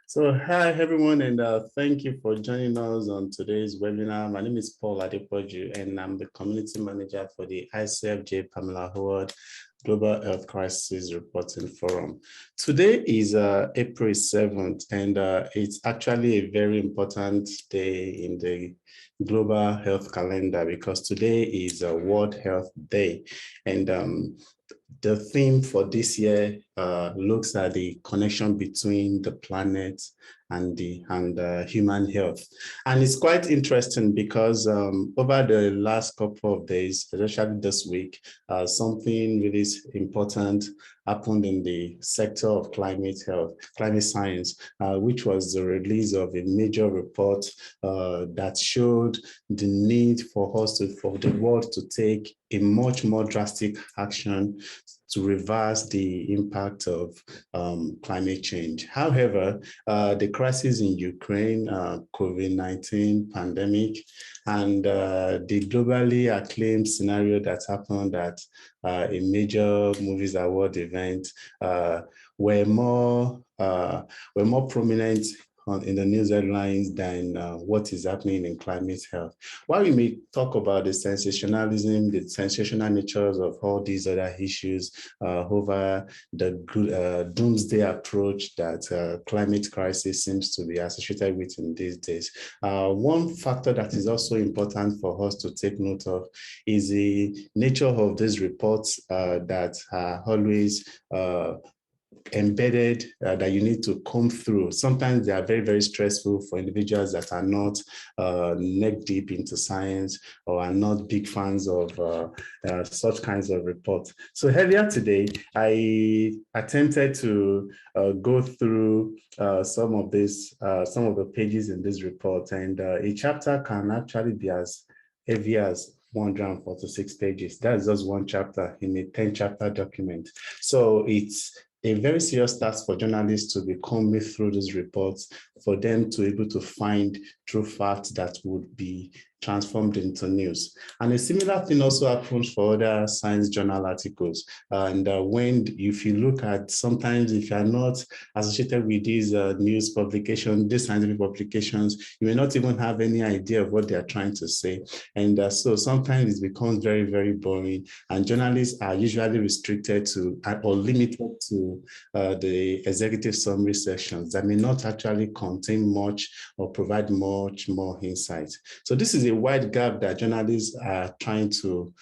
So hi everyone, and thank you for joining us on today's webinar. My name is Paul Adepoju, and I'm the Community Manager for the ICFJ Pamela Howard Global Health Crisis Reporting Forum. Today is April 7th, and it's actually a very important day in the global health calendar because today is World Health Day. And the theme for this year looks at the connection between the planet and human health. And it's quite interesting because over the last couple of days, especially this week, something really important happened in the sector of climate science, which was the release of a major report that showed the need for the world to take a much more drastic action to reverse the impact of climate change. However, the crisis in Ukraine, COVID-19 pandemic, and the globally acclaimed scenario that happened at a major movies award event were more prominent in the news headlines than what is happening in climate health. While we may talk about the sensationalism, the sensational natures of all these other issues over the doomsday approach that climate crisis seems to be associated with in these days, one factor that is also important for us to take note of is the nature of these reports that are always embedded that you need to comb through. Sometimes they are very, very stressful for individuals that are not neck deep into science or are not big fans of such kinds of reports. So earlier today, I attempted to go through some of the pages in this report, and a chapter can actually be as heavy as 146 pages. That's just one chapter in a 10-chapter document. So it's a very serious task for journalists to be combing through these reports, for them to be able to find true facts that would be transformed into news. And a similar thing also happens for other science journal articles. And if you look at, sometimes if you're not associated with these news publications, these scientific publications, you may not even have any idea of what they're trying to say. And so sometimes it becomes very, very boring. And journalists are usually restricted to or limited to the executive summary sections that may not actually contain much or provide much more insight. So this is a wide gap that journalists are trying to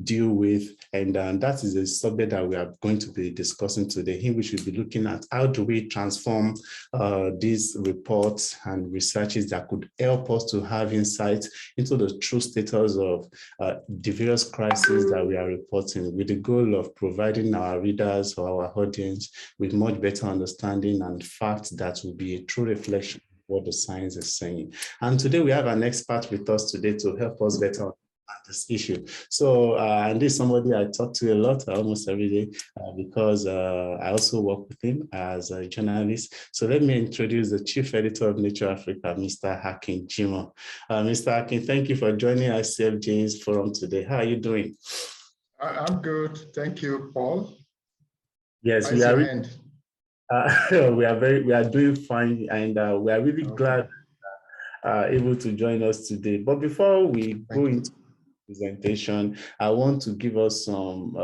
deal with, and that is a subject that we are going to be discussing today, in which we'll be looking at how do we transform these reports and researches that could help us to have insight into the true status of the various crises that we are reporting, with the goal of providing our readers or our audience with much better understanding and facts that will be a true reflection of what the science is saying. And today we have an expert with us today to help us better understand this issue. So, and this is somebody I talk to a lot, almost every day, because I also work with him as a journalist. So let me introduce the Chief Editor of Nature Africa, Mr. Hakim Jimo. Mr. Hakim, thank you for joining ICFJ's forum today. How are you doing? I'm good. Thank you, Paul. Yes, we are. We are doing fine, and we are really glad able to join us today. But before we go into the presentation, I want to give us some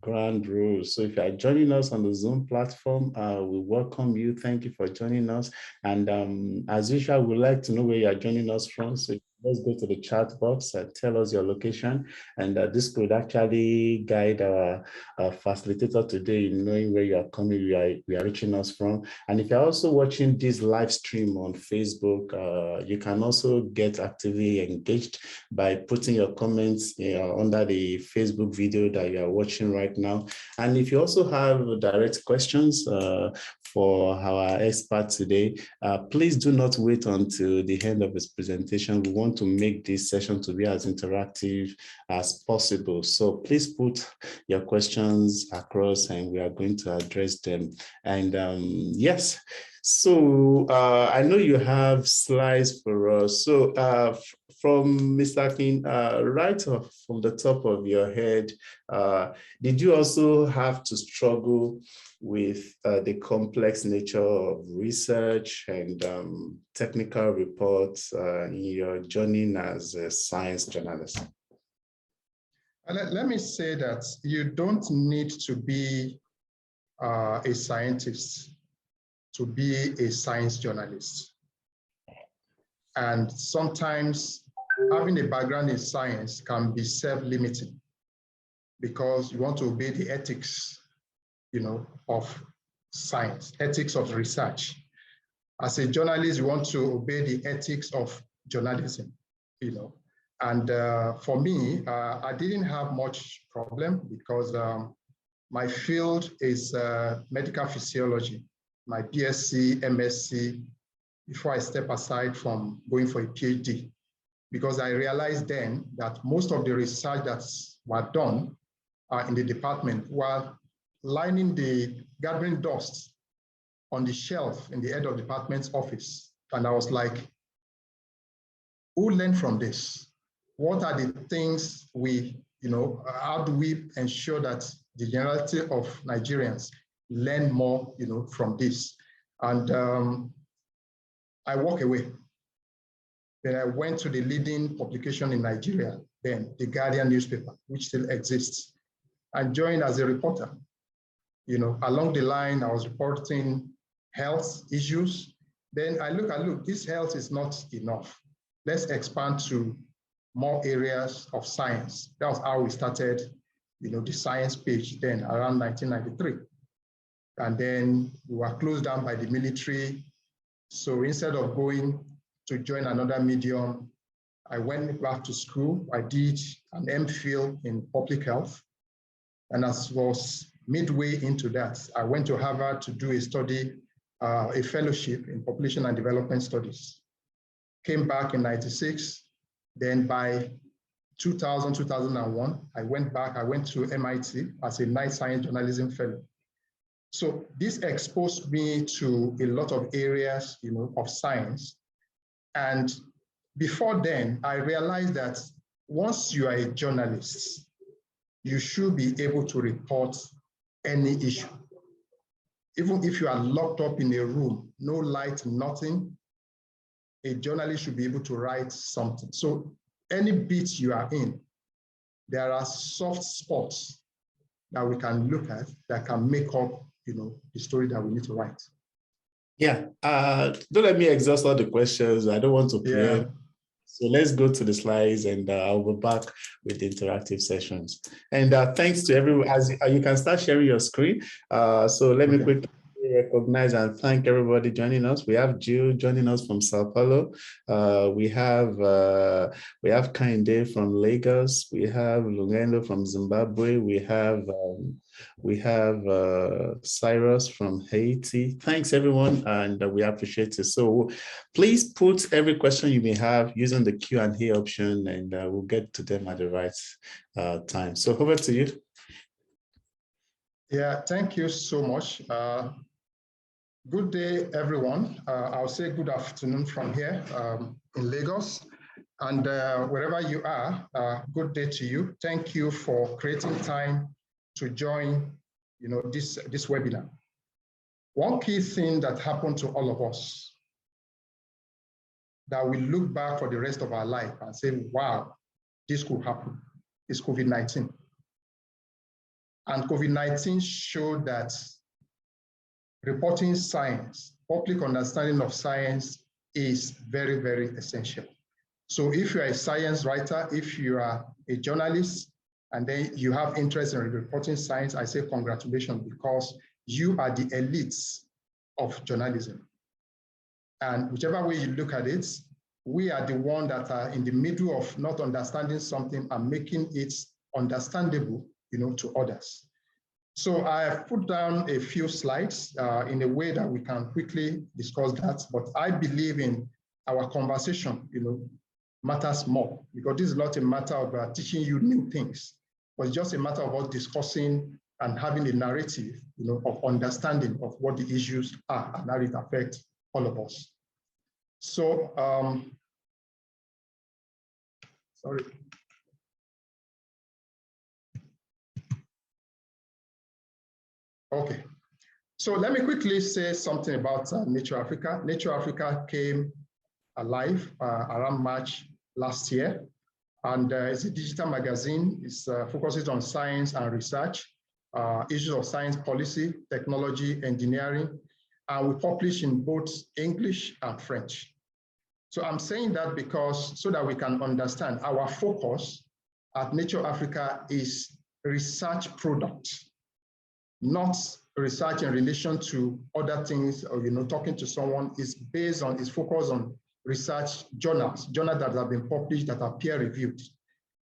ground rules. So if you are joining us on the Zoom platform, we welcome you. Thank you for joining us. And as usual, we'd like to know where you are joining us from. So let's go to the chat box and tell us your location. And this could actually guide our facilitator today in knowing where you are coming, we are reaching us from. And if you're also watching this live stream on Facebook, you can also get actively engaged by putting your comments under the Facebook video that you are watching right now. And if you also have direct questions for our expert today, please do not wait until the end of this presentation. We want to make this session to be as interactive as possible. So please put your questions across and we are going to address them. And yes, so I know you have slides for us. So from Mr. Akin, right off from the top of your head, did you also have to struggle with the complex nature of research and technical reports in your journey as a science journalist? Let me say that you don't need to be a scientist to be a science journalist. And sometimes having a background in science can be self-limiting because you want to obey the ethics, of science, ethics of research. As a journalist, you want to obey the ethics of journalism, And for me, I didn't have much problem because my field is medical physiology, my BSc, MSc, before I step aside from going for a PhD, because I realized then that most of the research that's were done in the department were lining the gathering dust on the shelf in the head of department's office. And I was like, who learned from this? What are the things we, how do we ensure that the generality of Nigerians learn more, from this? And I walk away. Then I went to the leading publication in Nigeria, then the Guardian newspaper, which still exists, and joined as a reporter. Along the line, I was reporting health issues. Then I look, this health is not enough. Let's expand to more areas of science. That was how we started, the science page then around 1993. And then we were closed down by the military. So instead of going to join another medium, I went back to school. I did an MPhil in public health. And as was midway into that, I went to Harvard to do a study, a fellowship in population and development studies. Came back in 96. Then by 2000, 2001, I went to MIT as a night science journalism fellow. So this exposed me to a lot of areas, of science. And before then, I realized that once you are a journalist, you should be able to report any issue. Even if you are locked up in a room, no light, nothing, a journalist should be able to write something. So any beat you are in, there are soft spots that we can look at that can make up, the story that we need to write. Yeah, don't let me exhaust all the questions. I don't want to preempt. Yeah. So let's go to the slides and I'll be back with the interactive sessions. And thanks to everyone, as you can start sharing your screen. So let me quickly recognize and thank everybody joining us. We have Jill joining us from Sao Paulo. We have Kainde from Lagos. We have Lugendo from Zimbabwe. We have Cyrus from Haiti. Thanks everyone, and we appreciate it. So please put every question you may have using the Q&A option, and we'll get to them at the right time. So over to you. Yeah, thank you so much. Good day, everyone. I'll say good afternoon from here in Lagos. And wherever you are, good day to you. Thank you for creating time to join this webinar. One key thing that happened to all of us that we look back for the rest of our life and say, wow, this could happen, is COVID-19. And COVID-19 showed that reporting science, public understanding of science is very, very essential. So if you're a science writer, if you are a journalist, and then you have interest in reporting science, I say congratulations, because you are the elites of journalism. And whichever way you look at it, we are the ones that are in the middle of not understanding something and making it understandable, to others. So I have put down a few slides in a way that we can quickly discuss that, but I believe in our conversation, matters more, because this is not a matter of teaching you new things, but it's just a matter of us discussing and having a narrative, of understanding of what the issues are and how it affects all of us. So Sorry. Okay. So let me quickly say something about Nature Africa. Nature Africa came alive around March last year. And it's a digital magazine. It focuses on science and research, issues of science policy, technology, engineering, and we publish in both English and French. So I'm saying that because so that we can understand our focus at Nature Africa is research product, not research in relation to other things or talking to someone. Is based on, is focused on research journals that have been published that are peer reviewed.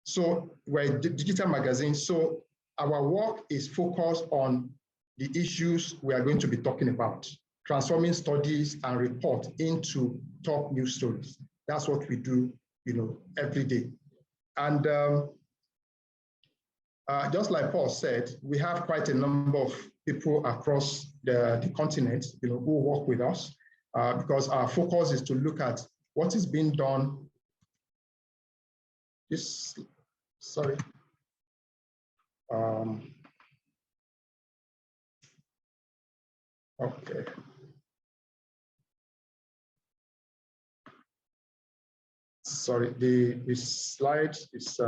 So we're a digital magazine. So our work is focused on the issues we are going to be talking about, transforming studies and report into top news stories. That's what we do, every day. And just like Paul said, we have quite a number of people across the continent, who work with us. Because our focus is to look at what is being done. Sorry. Okay. Sorry, the slide is,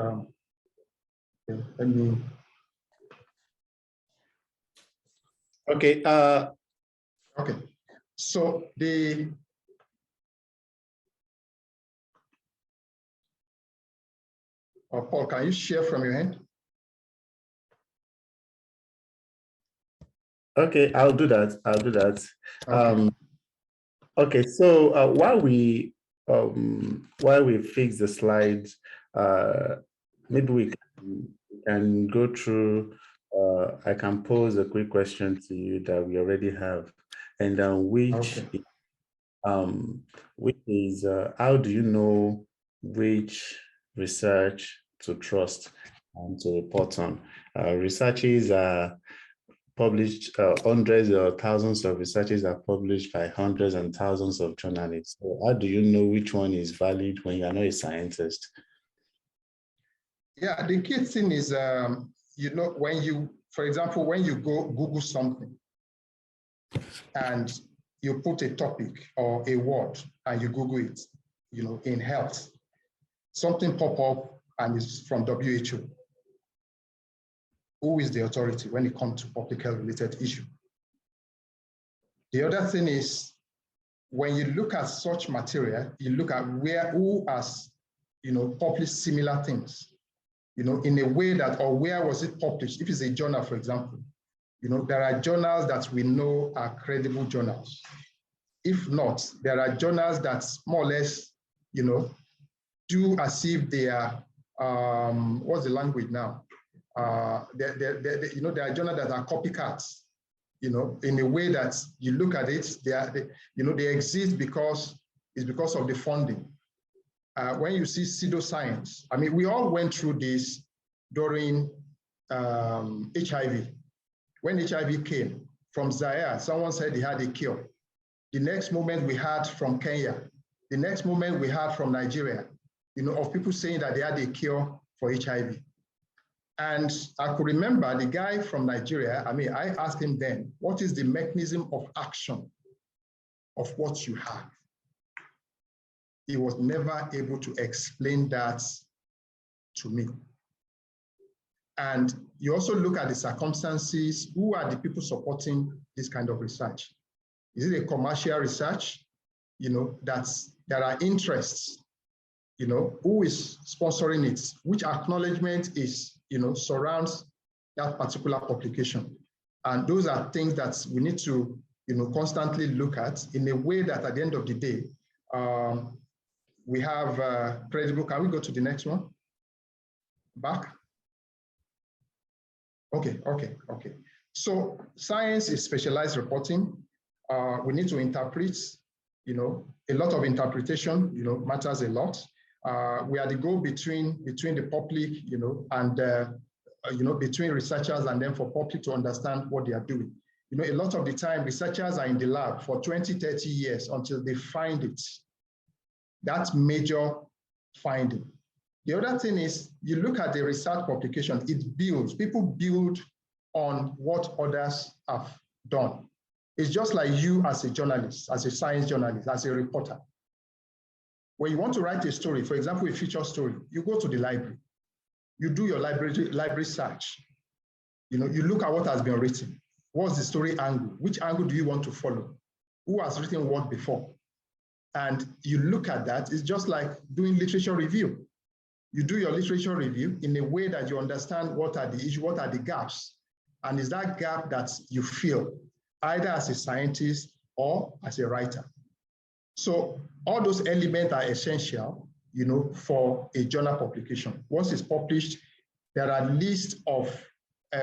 let me. Okay. Okay. So Paul, can you share from your end? Okay, I'll do that. Okay. Okay, so while we fix the slides, maybe we can go through. I can pose a quick question to you that we already have, and which is how do you know which research to trust and to report on? Researches are published, hundreds or thousands of researches are published by hundreds and thousands of journalists. So how do you know which one is valid when you are not a scientist? Yeah, the key thing is, when you, for example, when you go Google something and you put a topic or a word and you Google it, in health, something pop up and it's from WHO. Who is the authority when it comes to public health related issue? The other thing is, when you look at such material, you look at who has, published similar things, in a way that, or where was it published? If it's a journal, for example, there are journals that we know are credible journals. If not, there are journals that more or less, do as if they are, what's the language now? There are journals that are copycats, in a way that you look at it, they exist because of the funding. When you see pseudoscience, I mean, we all went through this during HIV. When HIV came from Zaire, someone said he had a cure. The next moment we heard from Kenya. The next moment we heard from Nigeria, of people saying that they had a cure for HIV. And I could remember the guy from Nigeria, I asked him then, what is the mechanism of action of what you have? He was never able to explain that to me. And you also look at the circumstances. Who are the people supporting this kind of research? Is it a commercial research? There are interests. Who is sponsoring it? Which acknowledgement is, surrounds that particular publication? And those are things that we need to, constantly look at in a way that at the end of the day, we have credible. Can we go to the next one? Back. Okay. So science is specialized reporting. We need to interpret, a lot of interpretation, matters a lot. We are the go between the public, and, between researchers and then for public to understand what they are doing. A lot of the time researchers are in the lab for 20, 30 years until they find it. That's major finding. The other thing is, you look at the research publication, it builds, people build on what others have done. It's just like you as a journalist, as a science journalist, as a reporter. When you want to write a story, for example, a feature story, you go to the library, you do your library search. You look at what has been written. What's the story angle? Which angle do you want to follow? Who has written what before? And you look at that. It's just like doing literature review. You do your literature review in a way that you understand what are the issues, what are the gaps. And is that gap that you feel, either as a scientist or as a writer. So all those elements are essential, for a journal publication. Once it's published, there are lists of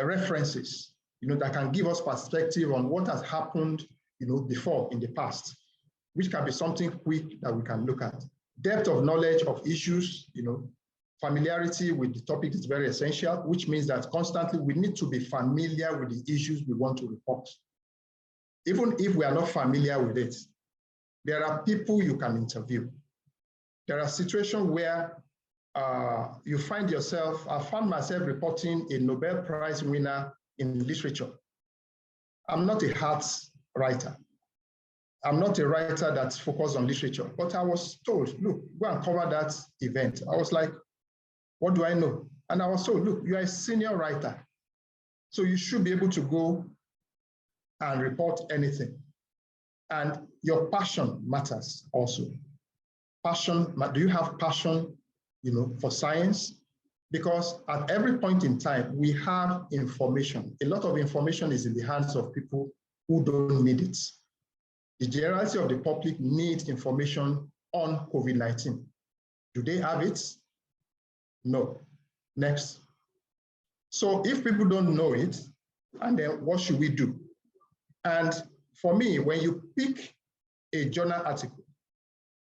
references, that can give us perspective on what has happened, before in the past, which can be something quick that we can look at. Depth of knowledge of issues, familiarity with the topic is very essential, which means that constantly we need to be familiar with the issues we want to report. Even if we are not familiar with it, there are people you can interview. There are situations where you find yourself, I found myself reporting a Nobel Prize winner in literature. I'm not a arts writer. I'm not a writer that's focused on literature, but I was told, look, go and cover that event. I was like, what do I know? And I was told, look, you are a senior writer, so you should be able to go and report anything. And your passion matters also. Passion, do you have passion, for science? Because at every point in time, we have information. A lot of information is in the hands of people who don't need it. The generality of the public needs information on COVID-19. Do they have it? No. Next. So if people don't know it, and then what should we do? And for me, when you pick a journal article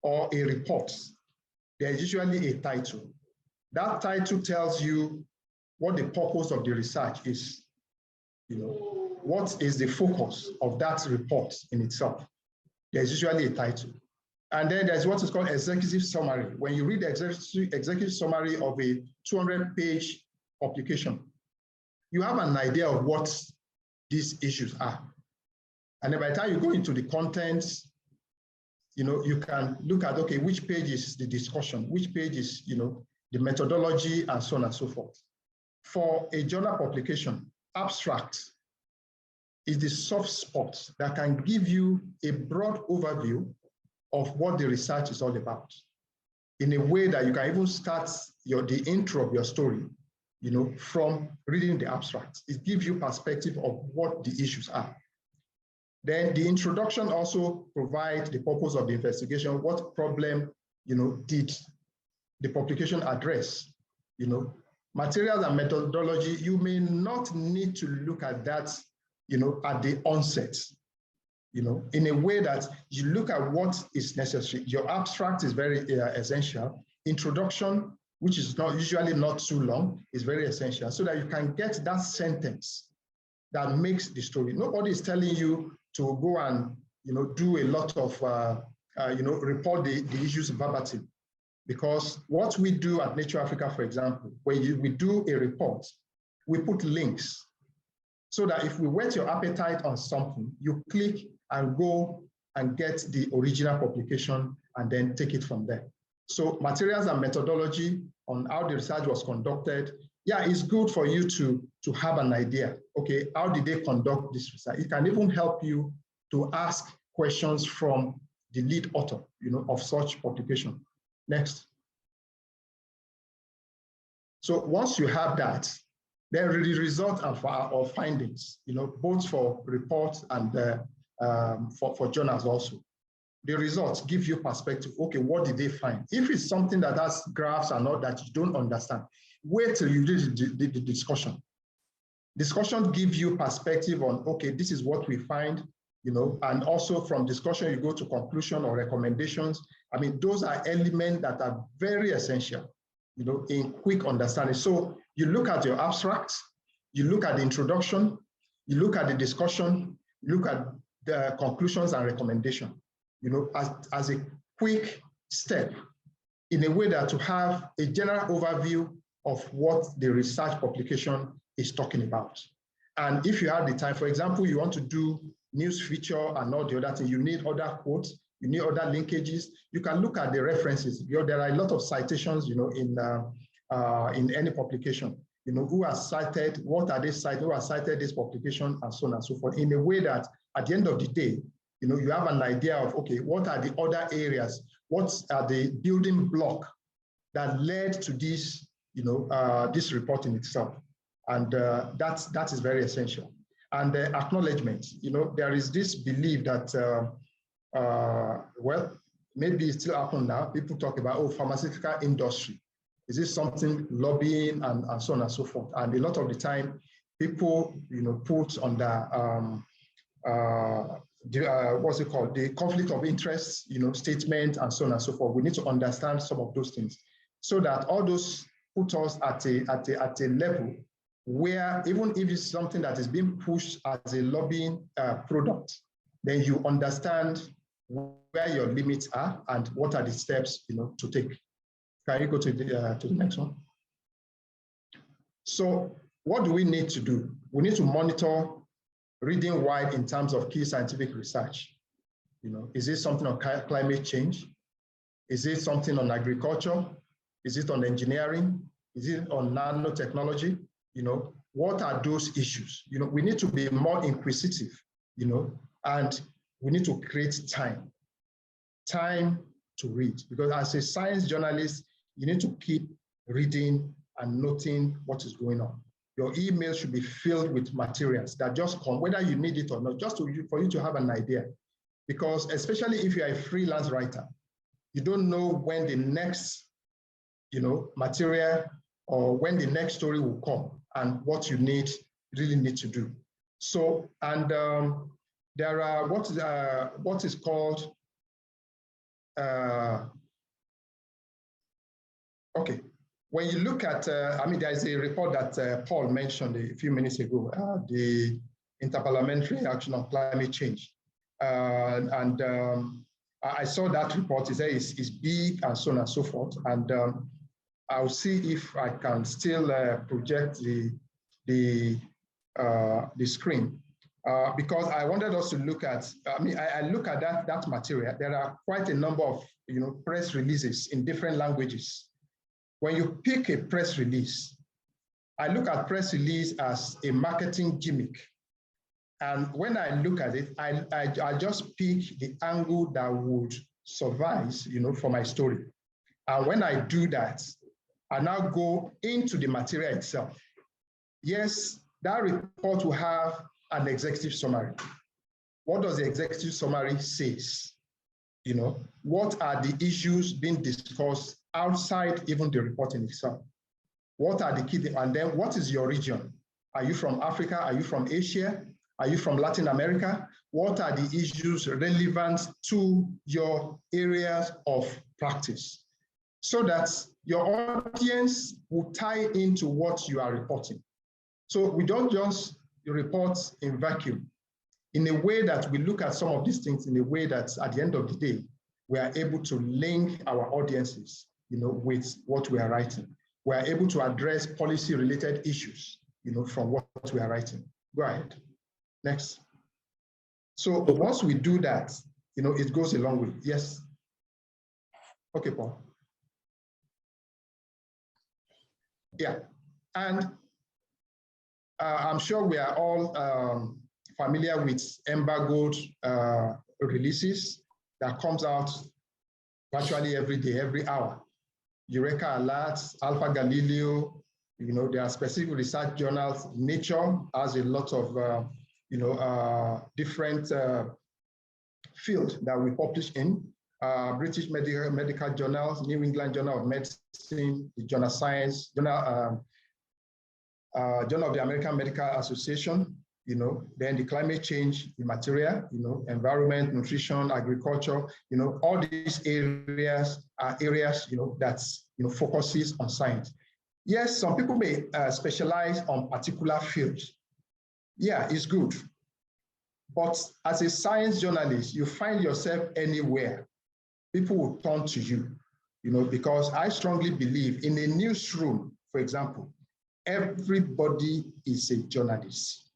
or a report, there's usually a title. That title tells you what the purpose of the research is. What is the focus of that report in itself? There's usually a title. And then there's what is called executive summary. When you read the executive summary of a 200-page publication, you have an idea of what these issues are. And then by the time you go into the contents, you can look at, okay, which page is the discussion, which page is, the methodology, and so on and so forth. For a journal publication, abstract is the soft spot that can give you a broad overview of what the research is all about, in a way that you can even start the intro of your story, from reading the abstract. It gives you perspective of what the issues are. Then the introduction also provides the purpose of the investigation. What problem, did the publication address? Materials and methodology, you may not need to look at that, at the onset, in a way that you look at what is necessary. Your abstract is very essential. Introduction, which is usually not too long, is very essential, so that you can get that sentence that makes the story. Nobody is telling you to go and do a lot of report the issues verbatim, because what we do at Nature Africa, for example, when we do a report, we put links, so that if we whet your appetite on something, you click and go and get the original publication and then take it from there. So materials and methodology on how the research was conducted, yeah, it's good for you to have an idea. Okay, how did they conduct this research? It can even help you to ask questions from the lead author, of such publication. Next. So once you have that, then the result of findings, both for reports and for journals also. The results give you perspective. Okay, what did they find? If it's something that has graphs and all that you don't understand, wait till you do the discussion. Discussion gives you perspective on, okay, this is what we find, and also from discussion, you go to conclusion or recommendations. I mean, those are elements that are very essential, in quick understanding. So you look at your abstract, you look at the introduction, you look at the discussion, you look at the conclusions and recommendation, as a quick step in a way that to have a general overview of what the research publication is talking about. And if you have the time, for example, you want to do news feature and all the other things, you need other quotes, you need other linkages. You can look at the references. There are a lot of citations, in any publication. Who has cited, what are they cited, who has cited this publication, and so on and so forth, in a way that at the end of the day, you have an idea of, okay, what are the other areas, what are the building block that led to this, this report in itself. And that is very essential. And the acknowledgement, there is this belief that, well, maybe it still happens now. People talk about, oh, pharmaceutical industry. Is this something lobbying and so on and so forth? And a lot of the time, people, put on what's it called? The conflict of interest, statement and so on and so forth. We need to understand some of those things so that all those put us at a level where even if it's something that is being pushed as a lobbying product, then you understand where your limits are and what are the steps, to take. Can you go to the next one? So what do we need to do? We need to monitor reading wide in terms of key scientific research. Is it something on climate change? Is it something on agriculture? Is it on engineering? Is it on nanotechnology? What are those issues? We need to be more inquisitive, and we need to create time to read, because as a science journalist, you need to keep reading and noting what is going on. Your email should be filled with materials that just come, whether you need it or not, just for you to have an idea. Because especially if you're a freelance writer, you don't know when the next, material or when the next story will come and what you really need to do. So, and there are what is called, okay, when you look at, there's a report that Paul mentioned a few minutes ago, the Interparliamentary Action on Climate Change. I saw that report. It says it's big and so on and so forth. And I'll see if I can still project the screen. Because I wanted us to look at, I look at that material. There are quite a number of, press releases in different languages. When you pick a press release, I look at press release as a marketing gimmick. And when I look at it, I just pick the angle that would suffice, for my story. And when I do that, I now go into the material itself. Yes, that report will have an executive summary. What does the executive summary say? What are the issues being discussed outside even the report in itself? What are the key things? And then what is your region? Are you from Africa? Are you from Asia? Are you from Latin America? What are the issues relevant to your areas of practice? So that your audience will tie into what you are reporting. So we don't just report in vacuum. In a way that we look at some of these things in a way that at the end of the day, we are able to link our audiences, with what we are writing. We are able to address policy-related issues, from what we are writing. Go ahead. Next. So once we do that, it goes a long way. Yes. Okay, Paul. Yeah, and I'm sure we are all familiar with embargoed releases that comes out virtually every day, every hour. Eureka alerts, Alpha Galileo, there are specific research journals. Nature has a lot of, different fields that we publish in. British medical journals, New England Journal of Medicine, the Journal Science, Journal of the American Medical Association, then the climate change, the material, environment, nutrition, agriculture, all these areas are areas, that, focuses on science. Yes, some people may specialize on particular fields. Yeah, it's good. But as a science journalist, you find yourself anywhere, people will turn to you. because I strongly believe in a newsroom, for example, everybody is a journalist,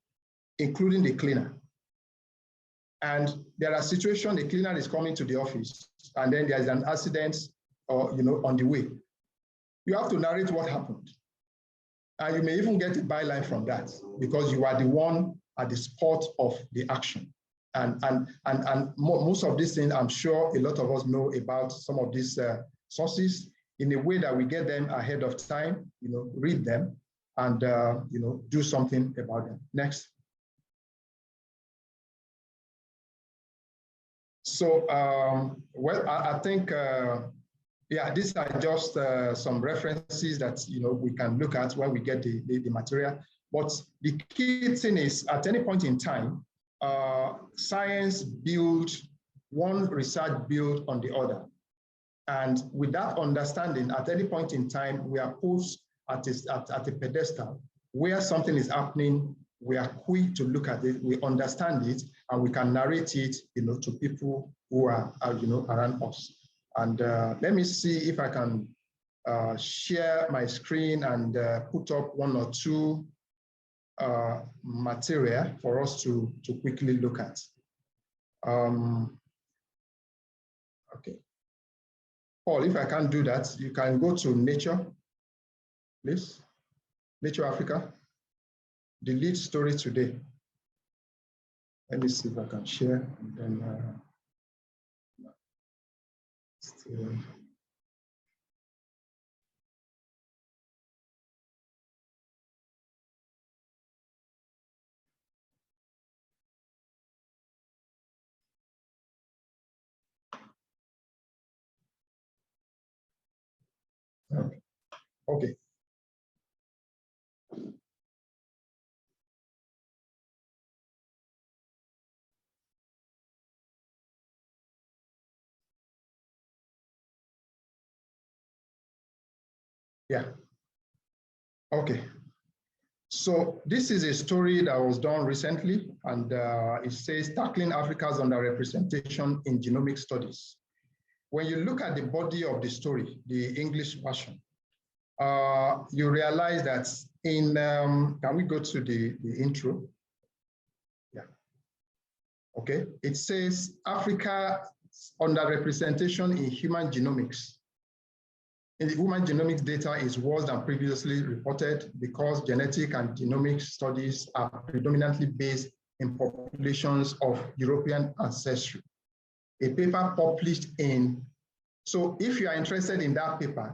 including the cleaner. And there are situations the cleaner is coming to the office and then there's an accident or, on the way. You have to narrate what happened. And you may even get a byline from that because you are the one at the spot of the action. And most of these things, I'm sure a lot of us know about some of these sources in a way that we get them ahead of time, read them and, do something about them. Next. So, well, I think, yeah, these are just some references that, we can look at when we get the material. But the key thing is, at any point in time, science builds, one research builds on the other. And with that understanding, at any point in time, we are posed at a pedestal where something is happening. We are quick to look at it, we understand it, and we can narrate it, to people who are around us. And let me see if I can share my screen and put up one or two material for us to quickly look at. Okay. Paul, if I can't do that, you can go to Nature, please. Nature Africa, the lead story today. Let me see if I can share. And then, okay. Yeah. Okay. So this is a story that was done recently, and it says tackling Africa's underrepresentation in genomic studies. When you look at the body of the story, the English version, you realize that in, can we go to the intro? Yeah. Okay. It says Africa's underrepresentation in human genomics. In the human genomics data is worse than previously reported because genetic and genomic studies are predominantly based in populations of European ancestry. A paper published in, so if you are interested in that paper,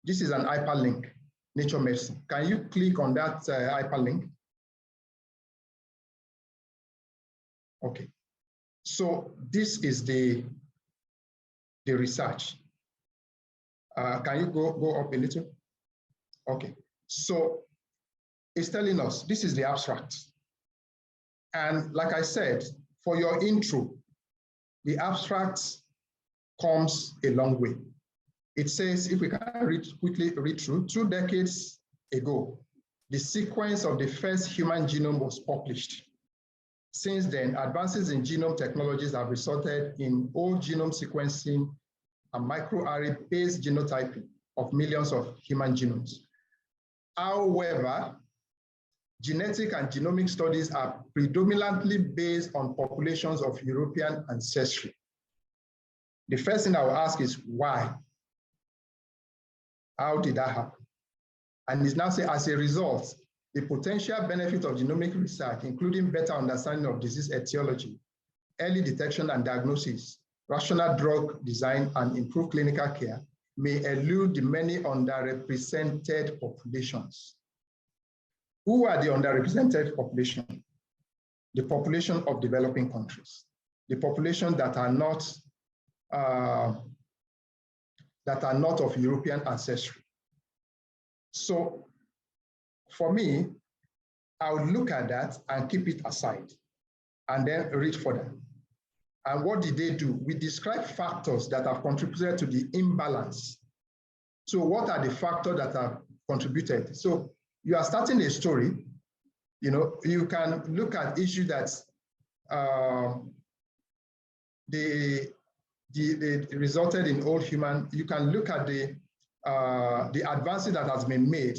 this is an IPAC link, Nature Medicine. Can you click on that IPAC link? Okay. So this is the research. Can you go up a little? Okay, so it's telling us this is the abstract. And like I said, for your intro, the abstract comes a long way. It says, if we can quickly read through, 2 decades ago, the sequence of the first human genome was published. Since then, advances in genome technologies have resulted in whole genome sequencing and microarray-based genotyping of millions of human genomes. However, genetic and genomic studies are predominantly based on populations of European ancestry. The first thing I will ask is why? How did that happen? And it's now saying, as a result, the potential benefit of genomic research, including better understanding of disease etiology, early detection and diagnosis, rational drug design, and improved clinical care, may elude the many underrepresented populations. Who are the underrepresented population? The population of developing countries, the population that are not of European ancestry. So for me, I would look at that and keep it aside and then read further. And what did they do? We describe factors that have contributed to the imbalance. So what are the factors that have contributed? So you are starting a story, you can look at issues that the They resulted in all human. You can look at the advances that has been made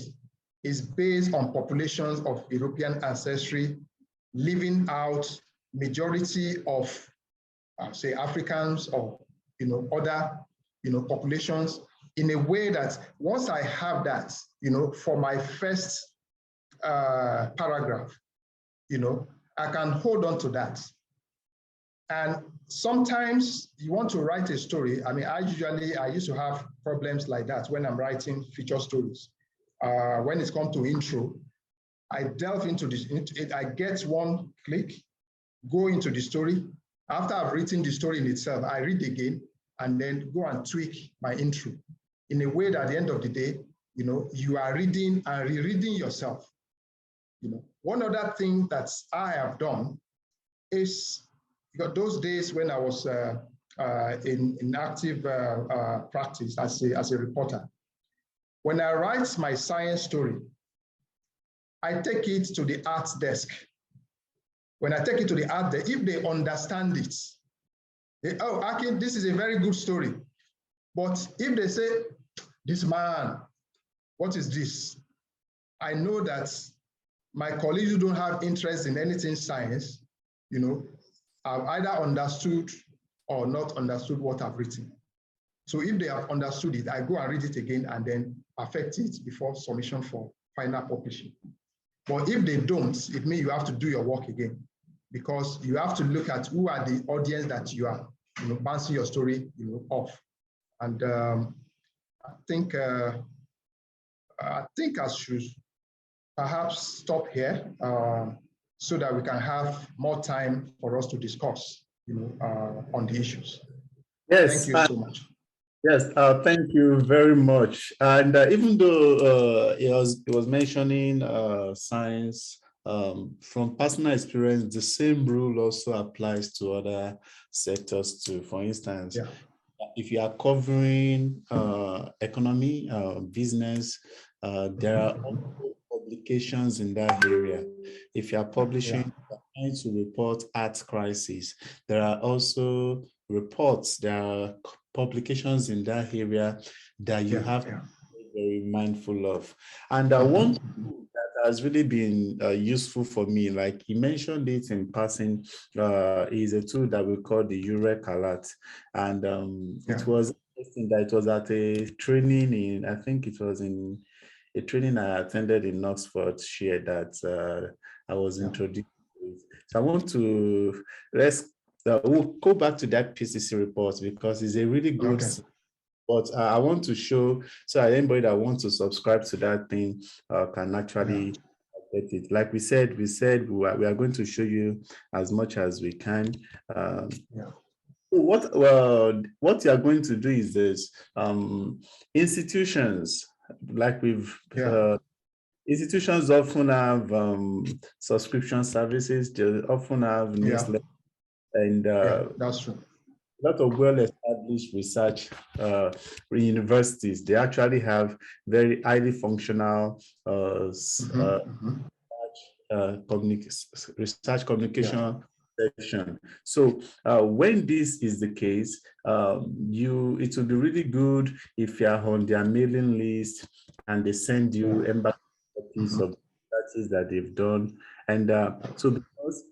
is based on populations of European ancestry, leaving out majority of, say, Africans or other populations, in a way that once I have that, for my first paragraph, I can hold on to that. And sometimes you want to write a story. I mean, I used to have problems like that when I'm writing feature stories. When it's come to intro, I delve into this. I get one click, go into the story. After I've written the story in itself, I read again and then go and tweak my intro in a way that at the end of the day, you are reading and rereading yourself. One other thing that I have done is, those days when I was in active practice as a reporter, when I write my science story, I take it to the art desk. When I take it to the art desk, if they understand it, oh, Akin, this is a very good story. But if they say, this man, what is this? I know that my colleagues who don't have interest in anything science, have either understood or not understood what I've written. So if they have understood it, I go and read it again and then perfect it before submission for final publishing. But if they don't, it means you have to do your work again, because you have to look at who are the audience that you are, bouncing your story, off. And I think I should perhaps stop here so that we can have more time for us to discuss, on the issues. Yes. Thank you so much. Yes, thank you very much. And even though it was mentioning science, from personal experience, the same rule also applies to other sectors too. For instance, if you are covering economy, business, there are also publications in that area. If you are publishing, trying to report art crisis, there are also reports, there are publications in that area that you have to be very mindful of. And one thing that has really been useful for me, like he mentioned it in passing, is a tool that we call the Eureka alert. And it was interesting that it was at a training I think it was in a training I attended in Oxfordshire that I was introduced to it. So I want to we'll go back to that PCC report because it's a really good, but I want to show so that anybody that wants to subscribe to that thing can actually get it. Like we said we are going to show you as much as we can. What you are going to do is this: institutions, like institutions often have subscription services. They often have newsletters. And that's true. A lot of well-established research universities, they actually have very highly functional research communication section. So when this is the case, it will be really good if you are on their mailing list and they send you embassy copies of studies that they've done. And so because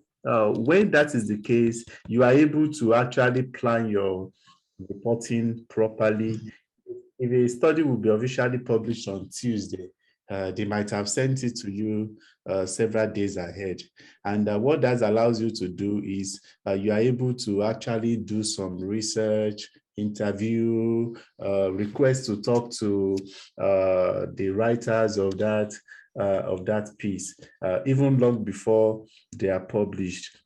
when that is the case, you are able to actually plan your reporting properly. If a study will be officially published on Tuesday, they might have sent it to you several days ahead. And what that allows you to do is you are able to actually do some research, interview, request to talk to the writers of that piece, even long before they are published.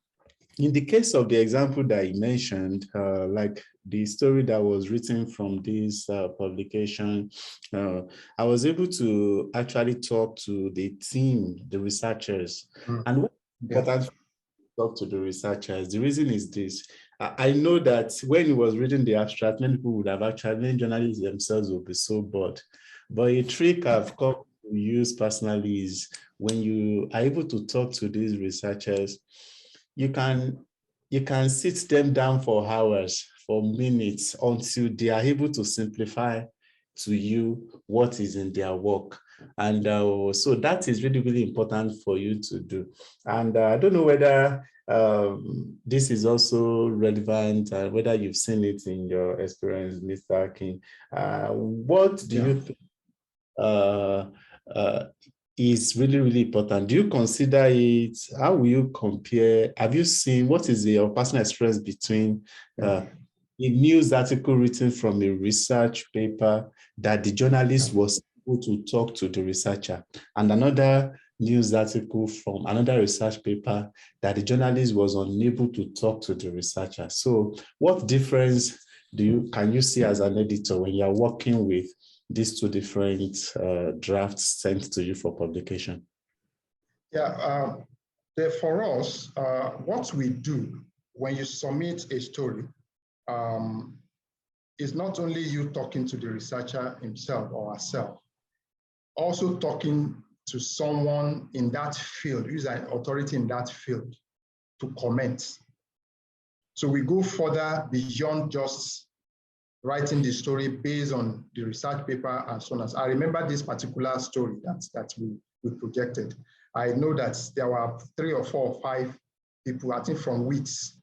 In the case of the example that you mentioned, like the story that was written from this publication, I was able to actually talk to the team, the researchers. And what's important to talk to the researchers, the reason is this. I know that when he was reading the abstract, many people would have many journalists themselves would be so bored. But a trick I've come to use personally is when you are able to talk to these researchers, you can you can sit them down for hours, for minutes, until they are able to simplify to you what is in their work. And so that is really, really important for you to do. And I don't know whether this is also relevant, whether you've seen it in your experience, Mr. King. What do you think is really, really important? Do you consider it? How will you compare? Have you seen, what is your personal experience between a news article written from a research paper that the journalist was able to talk to the researcher, and another news article from another research paper that the journalist was unable to talk to the researcher? So what difference can you see as an editor when you're working with these two different drafts sent to you for publication? Yeah, for us, what we do when you submit a story is not only you talking to the researcher himself or herself, also talking to someone in that field, who's an authority in that field, to comment. So we go further beyond just writing the story based on the research paper and so on. I remember this particular story that we projected. I know that there were 3 or 4 or 5 people, I think from WITS,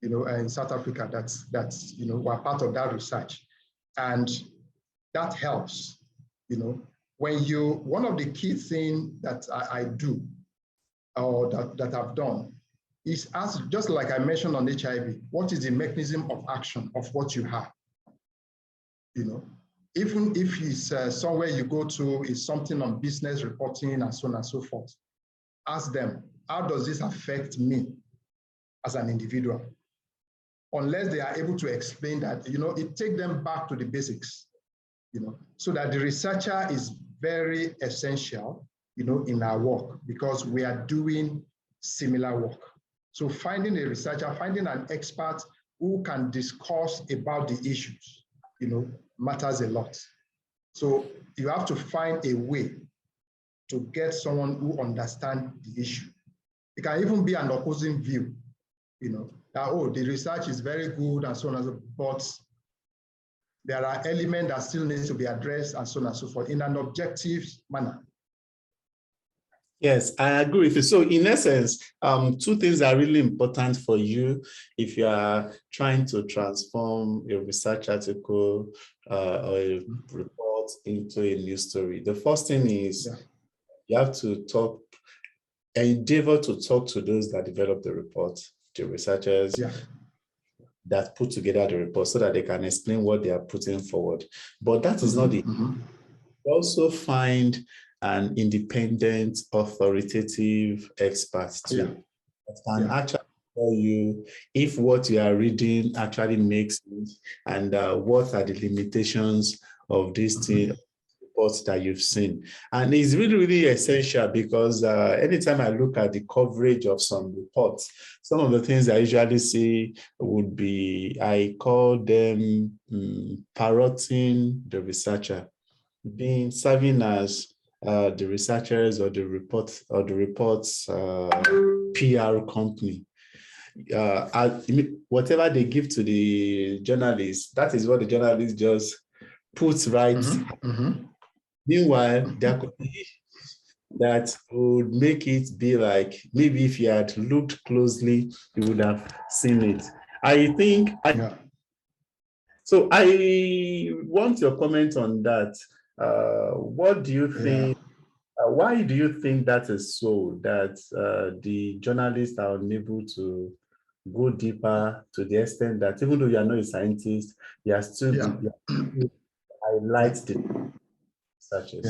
in South Africa that were part of that research. And that helps, when one of the key things that I do, or that I've done, is ask, just like I mentioned on HIV, what is the mechanism of action of what you have? Even if it's somewhere you go to, is something on business reporting and so on and so forth, ask them, how does this affect me as an individual? Unless they are able to explain that, it takes them back to the basics, so that the researcher is very essential, in our work, because we are doing similar work. So finding a researcher, finding an expert who can discuss about the issues, matters a lot. So you have to find a way to get someone who understands the issue. It can even be an opposing view, that, oh, the research is very good and so on and so forth, but there are elements that still need to be addressed and so on and so forth in an objective manner. Yes, I agree with you. So in essence, 2 things are really important for you if you are trying to transform a research article or a report into a news story. The first thing is you have to endeavor to talk to those that develop the report, the researchers that put together the report, so that they can explain what they are putting forward. But that is not it. You also find an independent, authoritative expert too, that can actually tell you if what you are reading actually makes sense, and what are the limitations of this reports that you've seen. And it's really, really essential, because anytime I look at the coverage of some reports, some of the things I usually see would be, I call them parroting the researcher, serving as the researchers or the report's PR company. Whatever they give to the journalists, that is what the journalist just puts right. Meanwhile, there could be issues that would make it be like, maybe if you had looked closely, you would have seen it. I think, so I want your comment on that. What do you think? Why do you think that is so, that the journalists are unable to go deeper, to the extent that even though you are not a scientist, you are still highlight the researchers?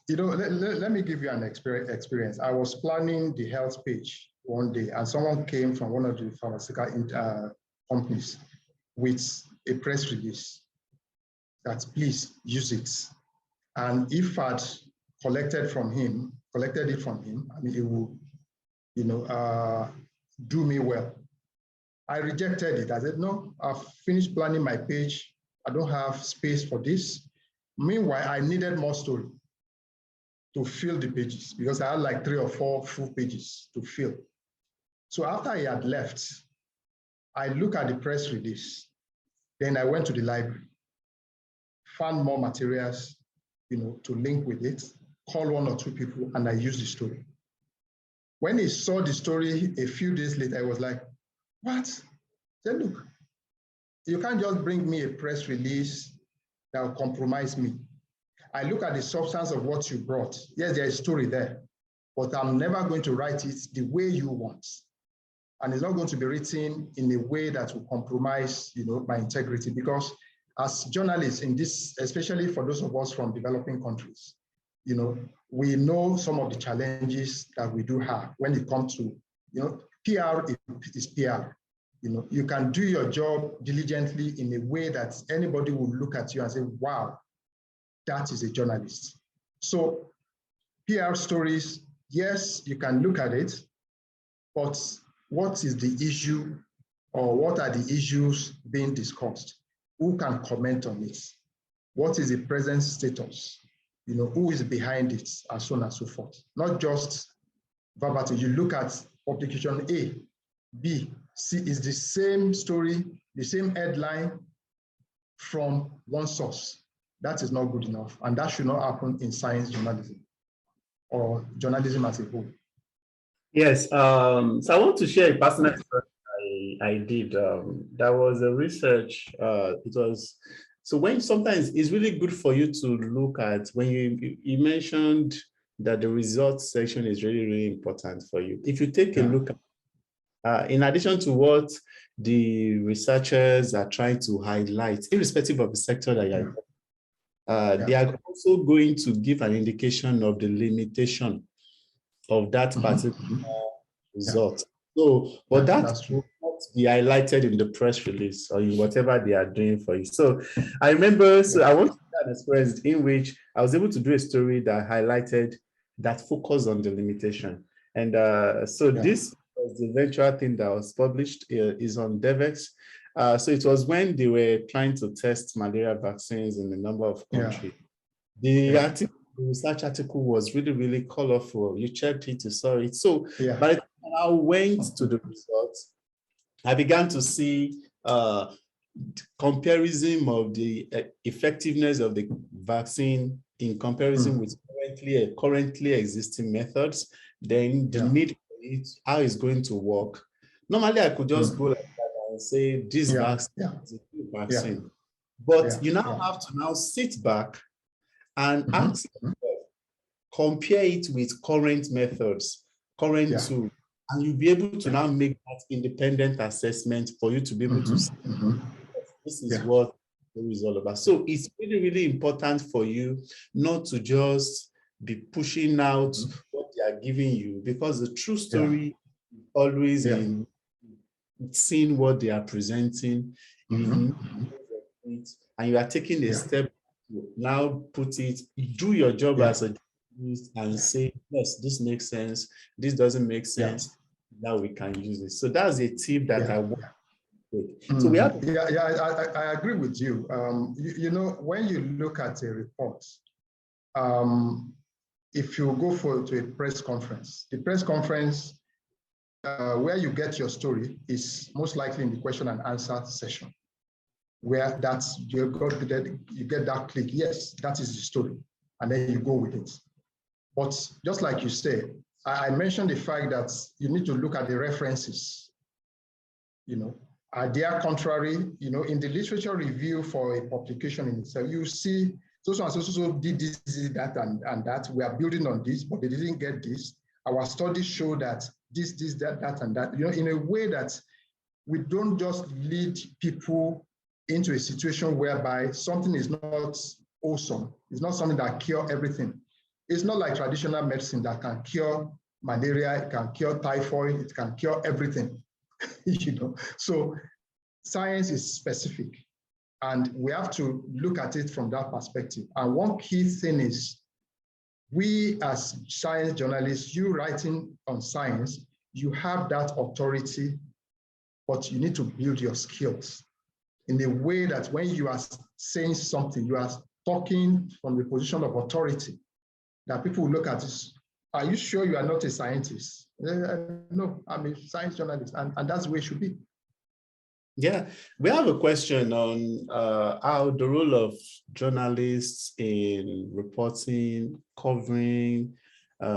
Let me give you an experience. I was planning the health page one day, and someone came from one of the pharmaceutical companies with a press release that please use it. And if I'd collected it from him, I mean, it will, do me well. I rejected it. I said, no, I've finished planning my page. I don't have space for this. Meanwhile, I needed more story to fill the pages, because I had like 3 or 4 full pages to fill. So after he had left, I looked at the press release. Then I went to the library, found more materials, to link with it, call one or two people, and I used the story. When he saw the story a few days later, I was like, what? He said, look, you can't just bring me a press release that will compromise me. I look at the substance of what you brought. Yes, there is a story there, but I'm never going to write it the way you want. And it's not going to be written in a way that will compromise, my integrity, because as journalists in this, especially for those of us from developing countries, we know some of the challenges that we do have when it comes to, PR is PR. You can do your job diligently in a way that anybody will look at you and say, wow, that is a journalist. So PR stories, yes, you can look at it, but what is the issue, or what are the issues being discussed? Who can comment on it? What is the present status? Who is behind it, and so on and so forth. Not just verbatim. You look at publication A, B, C is the same story, the same headline from one source. That is not good enough. And that should not happen in science journalism or journalism as a whole. Yes, so I want to share a personal story I did. That was a research, it was, so when sometimes it's really good for you to look at, when you mentioned that the results section is really, really important for you. If you take a look at, in addition to what the researchers are trying to highlight, irrespective of the sector that you're in, they are also going to give an indication of the limitation of that particular result. So, but that will not be highlighted in the press release or in whatever they are doing for you. So I remember, so I want to share an experience in which I was able to do a story that highlighted that focus on the limitation. And this was the eventual thing that was published, is on Devex. So it was when they were trying to test malaria vaccines in a number of countries. The research article was really, really colorful. You checked it, you saw it. So by the time I went to the results, I began to see comparison of the effectiveness of the vaccine in comparison with currently existing methods, then the need for it, how it's going to work. Normally, I could just go like that and say, this vaccine is a good vaccine. But you now have to now sit back and ask yourself, compare it with current methods, current tools, and you'll be able to now make that independent assessment for you to be able to say, this is what it is all about. So it's really, really important for you not to just be pushing out what they are giving you, because the true story is always in seeing what they are presenting, and you are taking a step to now put it, do your job as a journalist and say, yes, this makes sense, this doesn't make sense, now we can use it. So that's a tip that I want to take. So we have I agree with you. When you look at a report, if you go to a press conference, the press conference where you get your story is most likely in the question and answer session, where you get that click, yes, that is the story, and then you go with it. But just like you say, I mentioned the fact that you need to look at the references. Are they contrary? In the literature review for a publication in itself, you see so and so did this, that, and that. We are building on this, but they didn't get this. Our studies show that this, that, and that. In a way that we don't just lead people into a situation whereby something is not awesome. It's not something that cure everything. It's not like traditional medicine that can cure malaria, it can cure typhoid, it can cure everything. So science is specific, and we have to look at it from that perspective. And one key thing is, we as science journalists, you writing on science, you have that authority, but you need to build your skills in a way that when you are saying something, you are talking from the position of authority, that people will look at this. Are you sure you are not a scientist? No, I'm a science journalist, and that's the way it should be. Yeah, we have a question on how the role of journalists in reporting, covering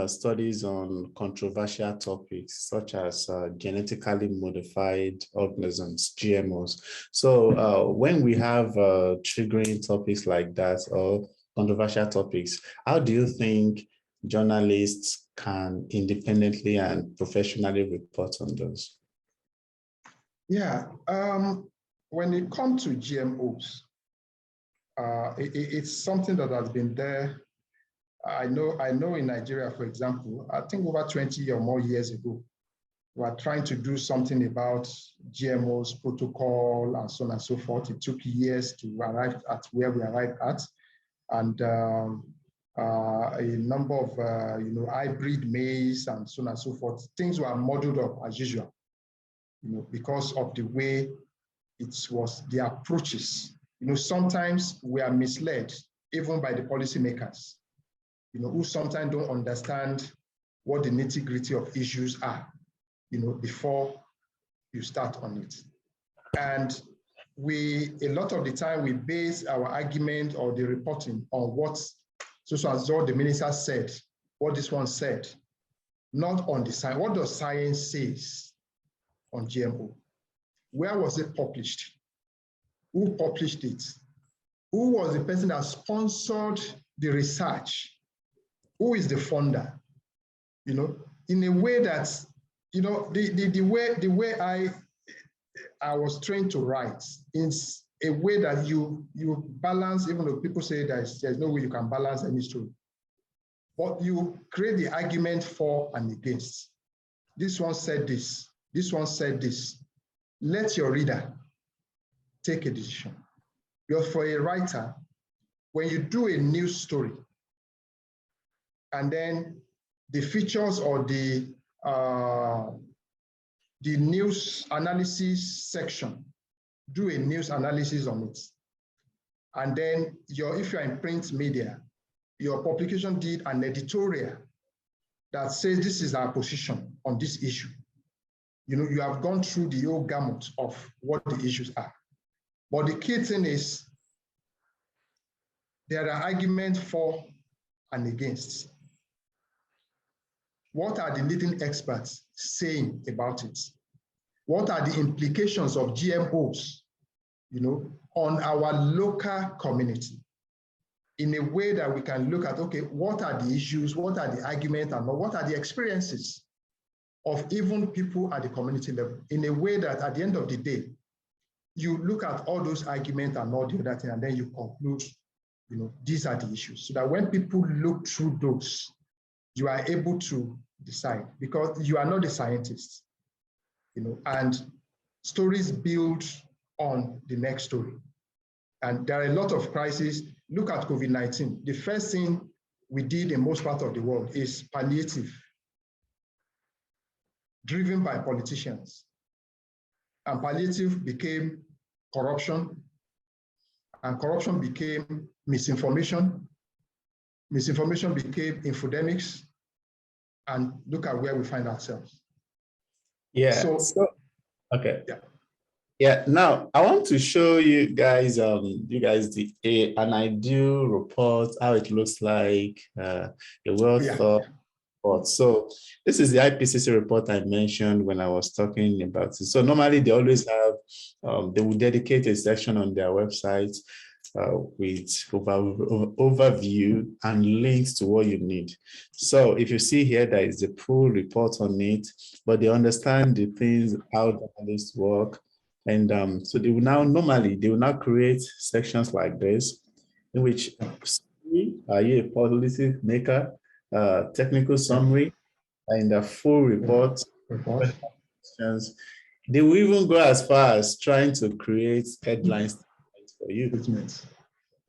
studies on controversial topics such as genetically modified organisms, GMOs. So when we have triggering topics like that or controversial topics, how do you think journalists can independently and professionally report on those? Yeah, when it comes to GMOs, it's something that has been there. I know in Nigeria, for example, I think over 20 or more years ago, we were trying to do something about GMOs, protocol, and so on and so forth. It took years to arrive at where we arrived at. And a number of hybrid maize and so on and so forth. Things were modeled up as usual, because of the way it was, the approaches. Sometimes we are misled even by the policymakers, who sometimes don't understand what the nitty-gritty of issues are, before you start on it. And a lot of the time, we base our argument or the reporting on what the minister said, what this one said, not on the science. What does science says on GMO? Where was it published? Who published it? Who was the person that sponsored the research? Who is the funder? In a way that, the way I was trained to write is a way that you balance, even though people say there's no way you can balance any story. But you create the argument for and against. This one said this. This one said this. Let your reader take a decision. Because for a writer, when you do a news story, and then the features or the news analysis section, do a news analysis on it. And then if you're in print media, your publication did an editorial that says this is our position on this issue. You have gone through the whole gamut of what the issues are. But the key thing is there are arguments for and against. What are the leading experts saying about it? What are the implications of GMOs, on our local community? In a way that we can look at, okay, what are the issues, what are the arguments, and what are the experiences of even people at the community level, in a way that at the end of the day, you look at all those arguments and all the other things, and then you conclude, these are the issues. So that when people look through those, you are able to decide, because you are not a scientist, and stories build on the next story. And there are a lot of crises. Look at COVID-19. The first thing we did in most parts of the world is palliative, driven by politicians. And palliative became corruption, and corruption became misinformation. Misinformation became infodemics, and look at where we find ourselves. Yeah. Okay. Yeah. Now I want to show you guys, an ideal report, how it looks like, a well thought report. So this is the IPCC report I mentioned when I was talking about it. So normally they always have, they will dedicate a section on their website with overview and links to what you need. So if you see here, there is a full report on it, but they understand the things, how journalists work. And so they will now create sections like this, in which are you a policy maker, technical summary, and a full report. They will even go as far as trying to create headlines for you.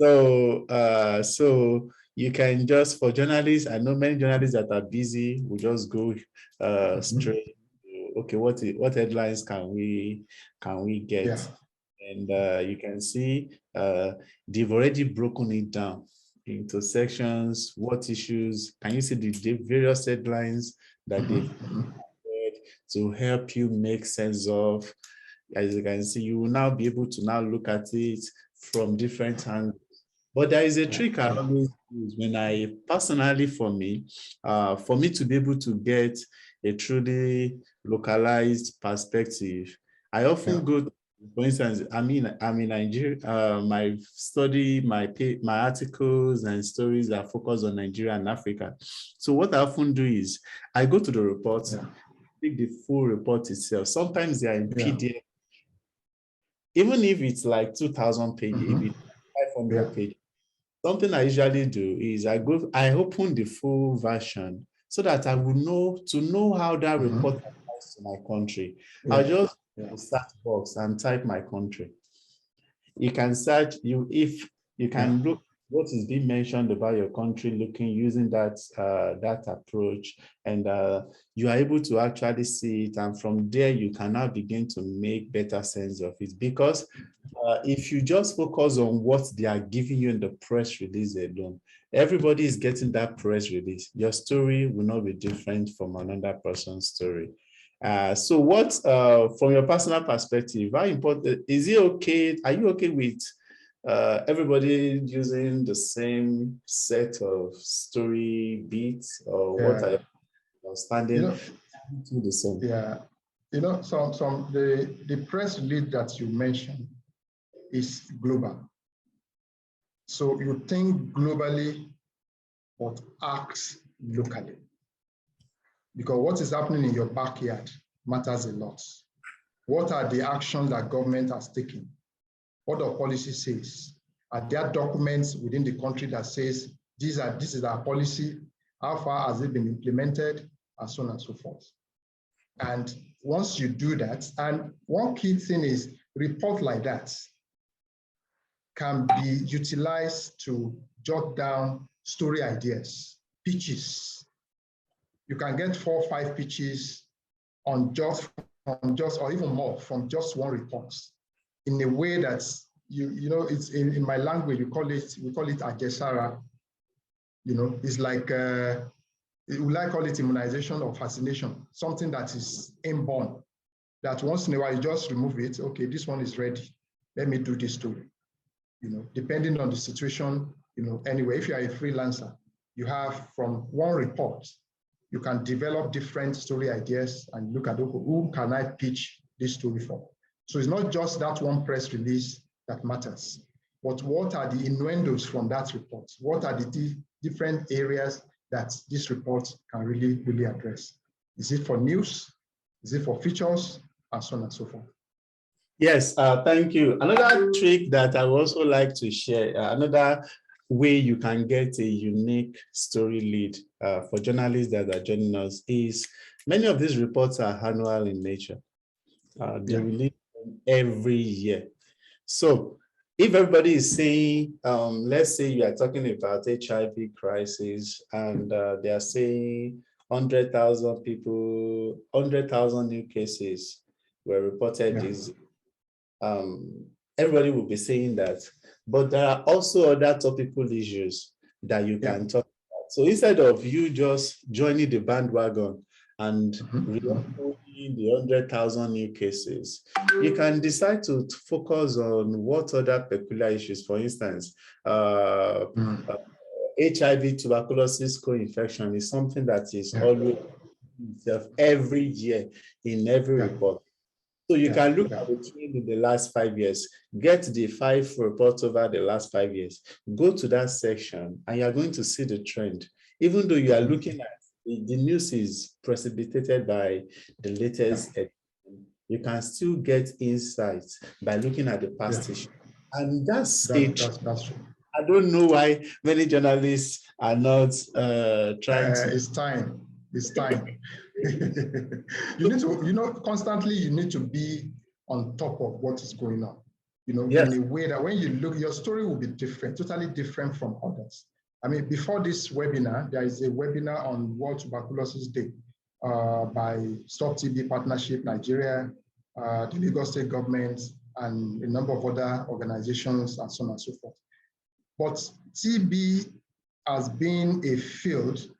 So you can just, for journalists, I know many journalists that are busy will just go straight. Okay, what headlines can we get? Yeah. And you can see they've already broken it down into sections. What issues? Can you see the various headlines that they've to help you make sense of. As you can see, you will now be able to now look at it from different angles. But there is a trick I always use when I personally, for me to be able to get a truly localized perspective, I often go to, for instance, I'm in Nigeria. My study, my articles and stories are focused on Nigeria and Africa. So what I often do is I go to the report, pick the full report itself. Sometimes they are in PDF. Even if it's like 2,000 pages, if it's 500 pages, something I usually do is I open the full version so that I will know how that report applies to my country. I'll just search box and type my country. You can search if you can look what is being mentioned about your country, using that approach, and you are able to actually see it, and from there you can now begin to make better sense of it. Because if you just focus on what they are giving you in the press release alone, everybody is getting that press release. Your story will not be different from another person's story. So what, from your personal perspective, how important is it? Okay, are you okay with everybody using the same set of story beats, or what are you standing to the same? The press release that you mentioned is global. So you think globally, but acts locally. Because what is happening in your backyard matters a lot. What are the actions that government has taken? What the policy says? Are there documents within the country that says this is our policy? How far has it been implemented? And so on and so forth. And once you do that, and one key thing is report like that can be utilized to jot down story ideas, pitches. You can get 4 or 5 pitches on just or even more from just one report, in a way that it's in my language we call it ajesara. It's like we call it immunization or fascination, something that is inborn, that once in a while you just remove it. Okay, this one is ready. Let me do this story. Depending on the situation, anyway, if you are a freelancer, you have from one report, you can develop different story ideas and look at who can I pitch this story for. So it's not just that one press release that matters, but what are the innuendos from that report? What are the different areas that this report can really, really address? Is it for news? Is it for features? And so on and so forth. Yes, thank you. Another trick that I would also like to share, another way you can get a unique story lead for journalists that are joining us, is many of these reports are annual in nature. They release them every year. So if everybody is saying, let's say you are talking about HIV crisis, and they are saying 100,000 people, 100,000 new cases were reported this. Everybody will be saying that, but there are also other topical issues that you can talk about. So instead of you just joining the bandwagon and reporting the 100,000 new cases, you can decide to focus on what other peculiar issues. For instance, HIV, tuberculosis co-infection is something that is always every year in every report. So you can look at the trend in the last 5 years, get the 5 reports over the last 5 years, go to that section, and you're going to see the trend. Even though you are looking at the news is precipitated by the latest, you can still get insights by looking at the past issue. And that's true. I don't know why many journalists are not trying to. It's time. It's time. You need to, constantly you need to be on top of what is going on, in a way that when you look, your story will be different, totally different from others. I mean, before this webinar, there is a webinar on World Tuberculosis Day by Stop TB Partnership Nigeria, the Lagos State government, and a number of other organizations, and so on and so forth. But TB has been a field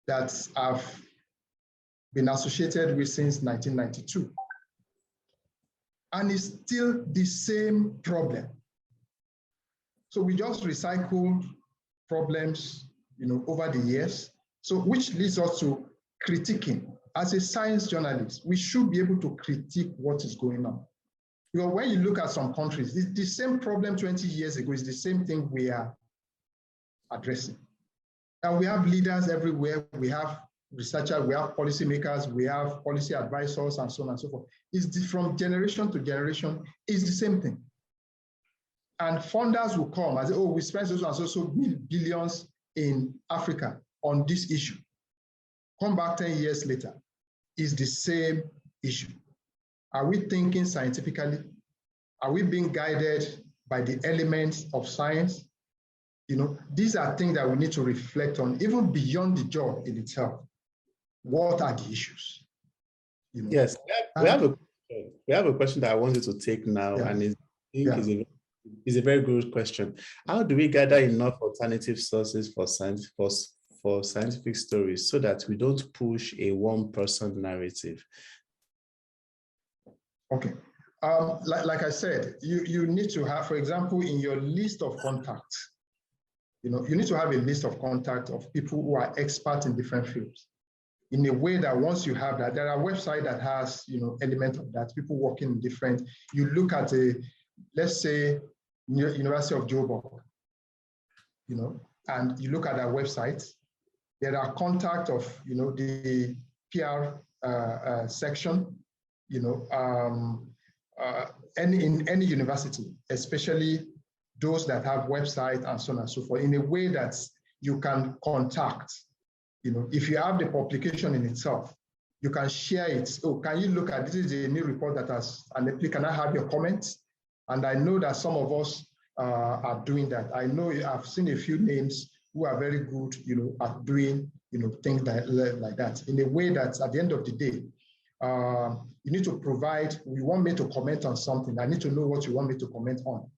that have been associated with since 1992. And it's still the same problem. So we just recycled problems, over the years. So which leads us to critiquing. As a science journalist, we should be able to critique what is going on. Because when you look at some countries, it's the same problem 20 years ago, it's the same thing we are addressing. And we have leaders everywhere, we have researchers, we have policymakers, we have policy advisors, and so on and so forth. It's from generation to generation, it's the same thing. And funders will come and say, oh, we spent so and so billions in Africa on this issue. Come back 10 years later, it's the same issue. Are we thinking scientifically? Are we being guided by the elements of science? These are things that we need to reflect on, even beyond the job in itself. What are the issues? Yes, we have a question that I wanted to take now, and is a very good question. How do we gather enough alternative sources for scientific stories so that we don't push a one-person narrative? Okay, like I said, you need to have, for example, in your list of contacts, you need to have a list of contacts of people who are experts in different fields. In a way that once you have that, there are websites that has, element of that, people working in different, you look at let's say, University of Joburg, and you look at our website, there are contacts of, the PR section, in any university, especially those that have websites and so on and so forth, in a way that you can contact. If you have the publication in itself, you can share it. Oh, can you look at, this is a new report that has, and can I have your comments? And I know that some of us are doing that. I know I've seen a few names who are very good, at doing, things like that, in a way that at the end of the day, you need to provide, you want me to comment on something, I need to know what you want me to comment on,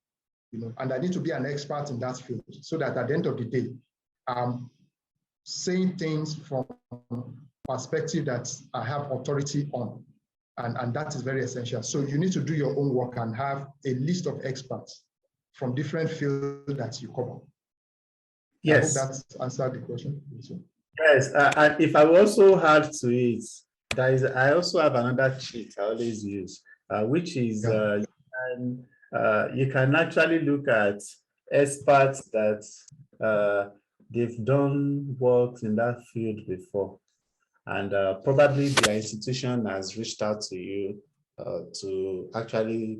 and I need to be an expert in that field, so that at the end of the day, I'm saying things from perspective that I have authority on. And that is very essential. So you need to do your own work and have a list of experts from different fields that you cover. Yes. I hope that's answered the question. Yes, and if I also add to it, I also have another cheat I always use, which is you can actually look at experts that they've done work in that field before. And probably the institution has reached out to you to actually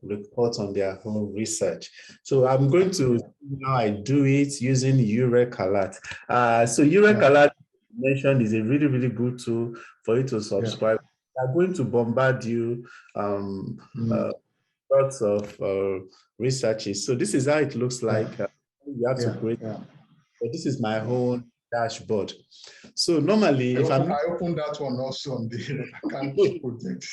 report on their own research. So I'm going to, now I do it using Eureka. So Eureka mentioned is a really, really good tool for you to subscribe. They're going to bombard you lots of researches. So this is how it looks like. You have to create. But this is my own dashboard. So normally, I opened that one also on the account project.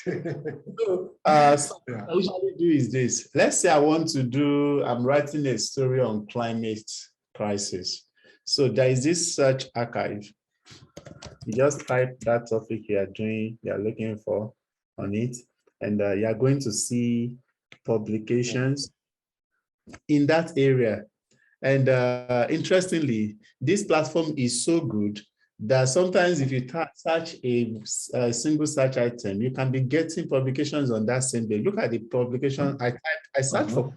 So what I usually do is this. Let's say I'm writing a story on climate crisis. So there is this search archive. You just type that topic you're looking for on it, and you're going to see publications in that area. And interestingly, this platform is so good that sometimes if you search a single search item, you can be getting publications on that same day. Look at the publication I searched for.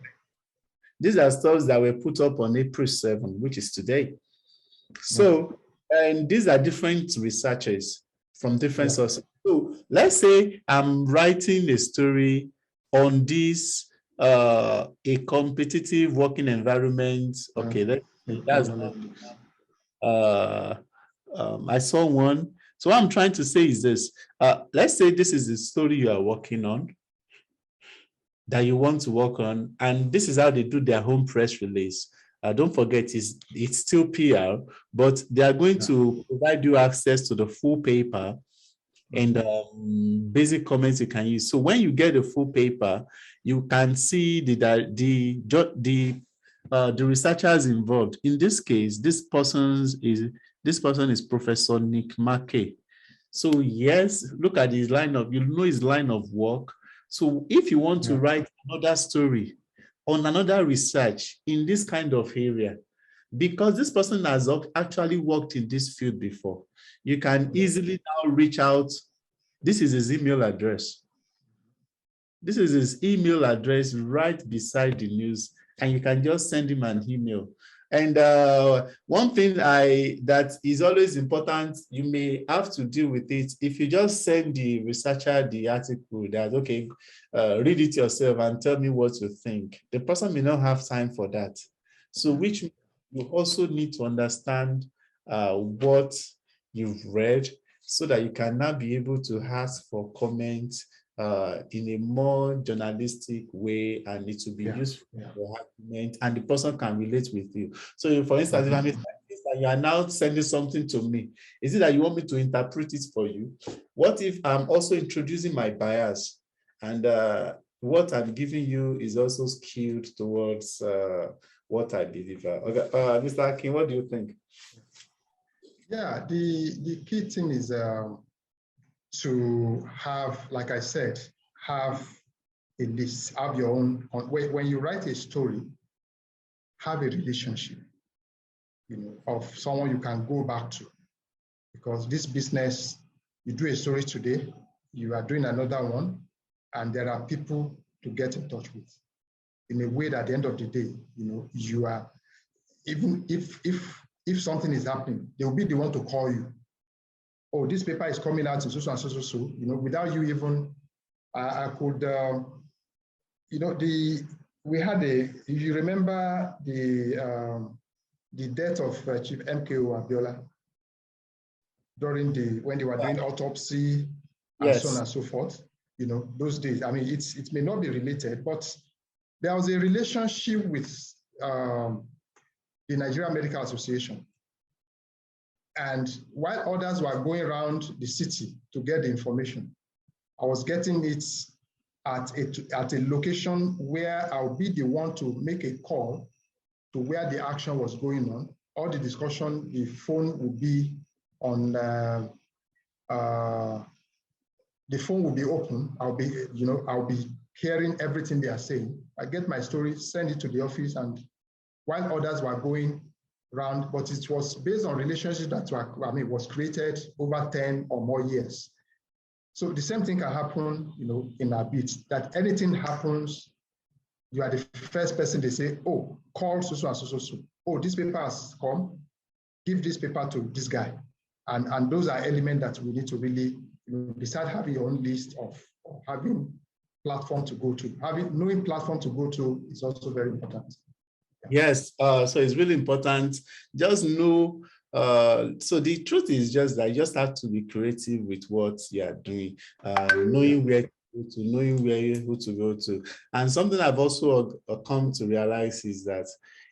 These are stuff that were put up on April 7, which is today. So, and these are different researchers from different sources. So let's say I'm writing a story on this a competitive working environment. Okay, that's I saw one. So what I'm trying to say is this. Let's say this is the story you are working on, that you want to work on, and this is how they do their home press release. Don't forget, it's still PR, but they are going to provide you access to the full paper and basic comments you can use. So when you get the full paper, you can see the researchers involved. In this case, this person is Professor Nick Mackey. So yes, look at his line of, you know his line of work. So if you want to write another story on another research in this kind of area, because this person has actually worked in this field before, you can easily now reach out. This is his email address. This is his email address right beside the news, and you can just send him an email. And one thing that is always important, you may have to deal with it. If you just send the researcher the article that, okay, read it yourself and tell me what you think, the person may not have time for that. So which you also need to understand what you've read so that you can now be able to ask for comments in a more journalistic way, and it will be useful for argument, and the person can relate with you. So for instance, if I'm a scientist and you are now sending something to me, is it that you want me to interpret it for you? What if I'm also introducing my bias, and what I'm giving you is also skewed towards what I believe? Okay, Mr. Akin, what do you think? Yeah, the key thing is to have, like I said, have a list, have your own, when you write a story, have a relationship, of someone you can go back to. Because this business, you do a story today, you are doing another one, and there are people to get in touch with. In a way that at the end of the day, you are, even if something is happening, they will be the one to call you. Oh, this paper is coming out in so and so, so, without you even, I could, we had you remember the death of Chief MKO Abiola when they were doing autopsy and so on and so forth, those days. I mean, it may not be related, but there was a relationship with the Nigerian Medical Association. And while others were going around the city to get the information, I was getting it at a location where I'll be the one to make a call to where the action was going on. All the discussion, the phone will be on, the phone will be open. I'll be hearing everything they are saying. I get my story, send it to the office, and while others were going around, but it was based on relationships that was created over 10 or more years. So the same thing can happen, in our bits, that anything happens, you are the first person they say, oh, call so and so. Oh, this paper has come, give this paper to this guy. And those are elements that we need to really, besides having your own list of having platform to go to. Knowing platform to go to is also very important. Yes, so it's really important. Just know, so the truth is just that you just have to be creative with what you are doing, knowing where to go to, knowing who to go to. And something I've also come to realize is that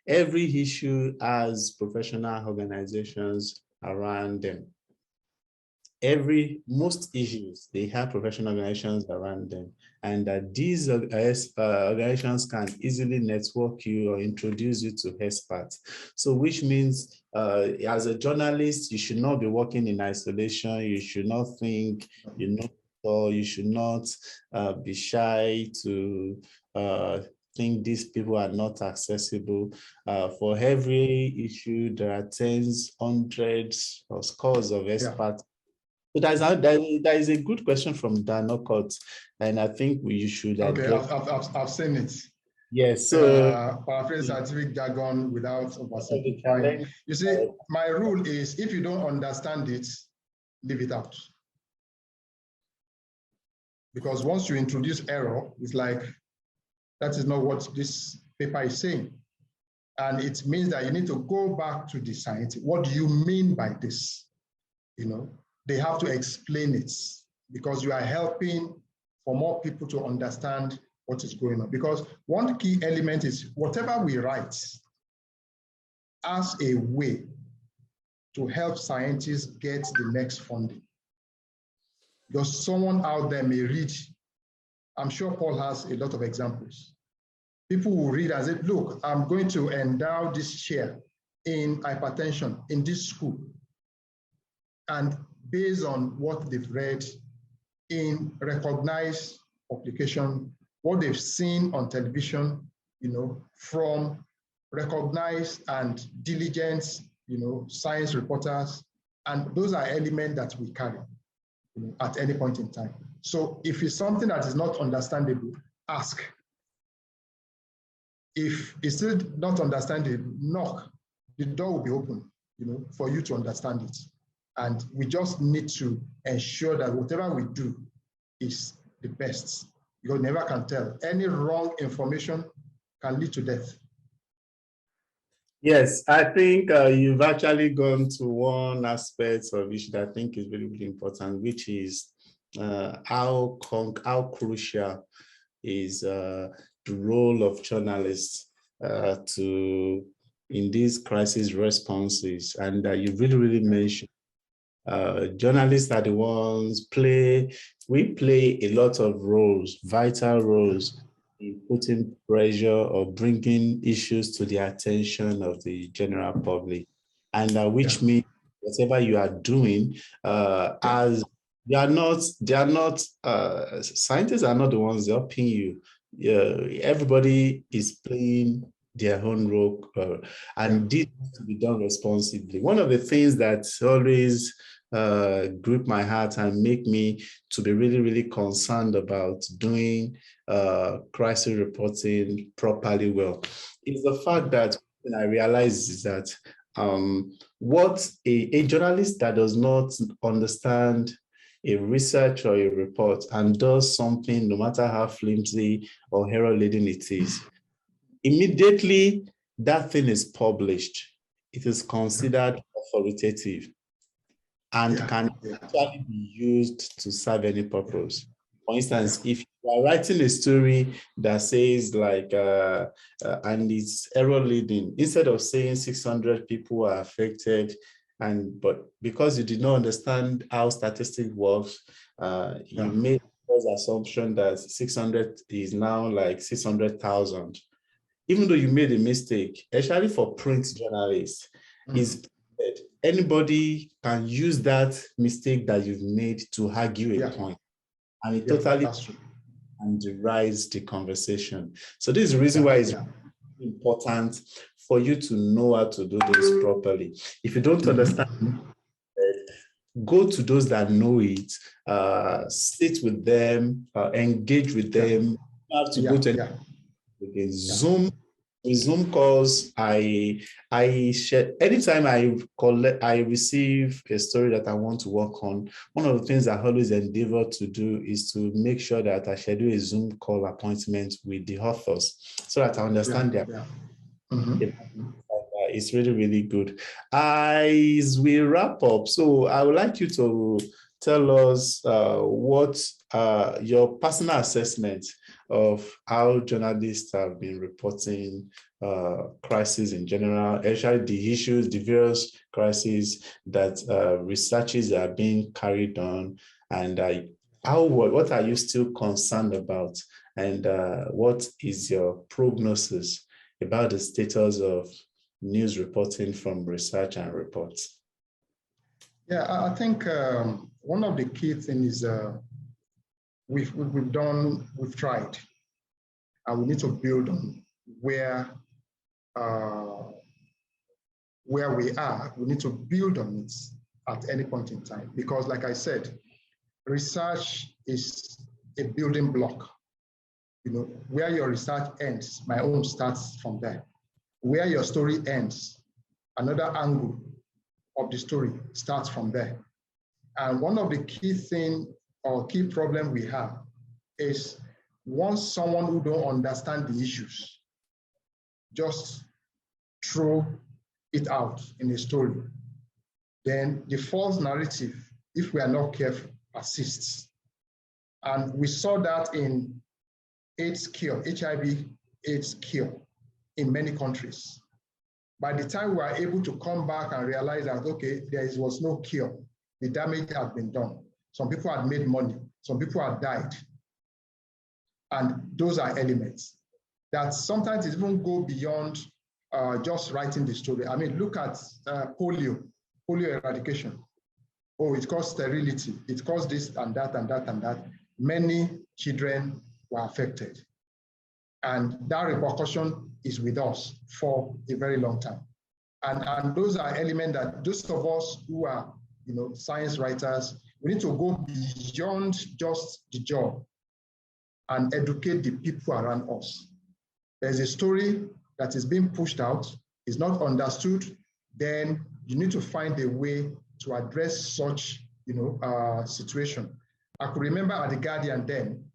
every issue has professional organizations around them. Most issues, they have professional organizations around them, and that these organizations can easily network you or introduce you to experts. So which means as a journalist, you should not be working in isolation. You should not think, or you should not be shy to think these people are not accessible. For every issue, there are tens, hundreds, or scores of experts. So there is a good question from Dan Okot, and I think you should address. Okay, I've seen it. Yes, so paraphrase scientific jargon without oversimplifying. You see, my rule is if you don't understand it, leave it out. Because once you introduce error, it's like that is not what this paper is saying. And it means that you need to go back to the science. What do you mean by this? They have to explain it because you are helping for more people to understand what is going on. Because one key element is whatever we write as a way to help scientists get the next funding. Because someone out there may read, I'm sure Paul has a lot of examples. People will read and say, look, I'm going to endow this chair in hypertension in this school. And based on what they've read in recognized publication, what they've seen on television, from recognized and diligent, science reporters. And those are elements that we carry at any point in time. So if it's something that is not understandable, ask. If it's still not understandable, knock. The door will be open, for you to understand it. And we just need to ensure that whatever we do is the best. You never can tell. Any wrong information can lead to death. Yes, I think you've actually gone to one aspect of which I think is really, really important, which is how crucial is the role of journalists in these crisis responses. And you really, really mentioned journalists are the ones we play a lot of roles, vital roles, in putting pressure or bringing issues to the attention of the general public. And which means whatever you are doing, as scientists are not the ones helping you. Everybody is playing their own role, and this has to be done responsibly. One of the things that always grip my heart and make me to be really, really concerned about doing crisis reporting properly well is the fact that I realize is that what a journalist that does not understand a research or a report and does something, no matter how flimsy or error-laden it is, immediately that thing is published, it is considered authoritative and can actually be used to serve any purpose. For instance, if you are writing a story that says like, and it's error-laden, instead of saying 600 people are affected, but because you did not understand how statistics works, you made the assumption that 600 is now like 600,000. Even though you made a mistake, especially for print journalists, is anybody can use that mistake that you've made to argue a point. And it totally underwrites the conversation. So this is the reason why it's important for you to know how to do this properly. If you don't understand, go to those that know it, sit with them, engage with them. You have to go to Zoom calls. I share anytime I receive a story that I want to work on. One of the things I always endeavor to do is to make sure that I schedule a Zoom call appointment with the authors so that I understand their. It's really, really good. As we wrap up, so I would like you to tell us what your personal assessment of how journalists have been reporting crises in general, especially the issues, the various crises that researches are being carried on, and what are you still concerned about, and what is your prognosis about the status of news reporting from research and reports? Yeah, I think one of the key things is we've tried, and we need to build on where we are. We need to build on it at any point in time, because like I said, research is a building block. Where your research ends, my own starts from there. Where your story ends, another angle of the story starts from there. And one of the key thing or key problem we have is once someone who don't understand the issues just throw it out in a story, then the false narrative, if we are not careful, persists. And we saw that in HIV AIDS cure in many countries. By the time we are able to come back and realize that, okay, there was no cure, the damage had been done. Some people had made money, some people had died. And those are elements that sometimes even go beyond just writing the story. I mean, look at polio eradication. oh, it caused sterility, it caused this and that and that and that, many children were affected. And that repercussion is with us for a very long time. And those are elements that those of us who are, science writers, we need to go beyond just the job and educate the people around us. There's a story that is being pushed out, is not understood, then you need to find a way to address such, situation. I could remember at The Guardian then,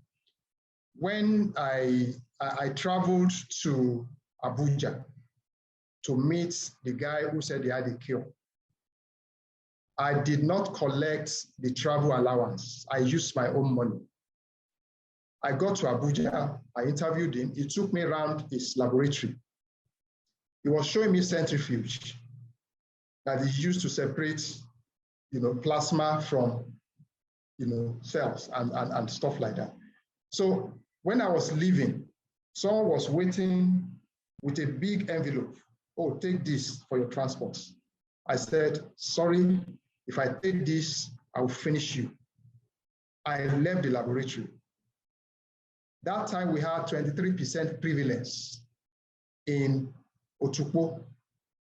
when I traveled to Abuja to meet the guy who said he had a cure. I did not collect the travel allowance. I used my own money. I got to Abuja, I interviewed him. He took me around his laboratory. He was showing me centrifuge that he used to separate, plasma from, cells and stuff like that. So when I was leaving, someone was waiting with a big envelope. Oh, take this for your transport. I said, sorry, if I take this, I'll finish you. I left the laboratory. That time we had 23% prevalence in Otukpo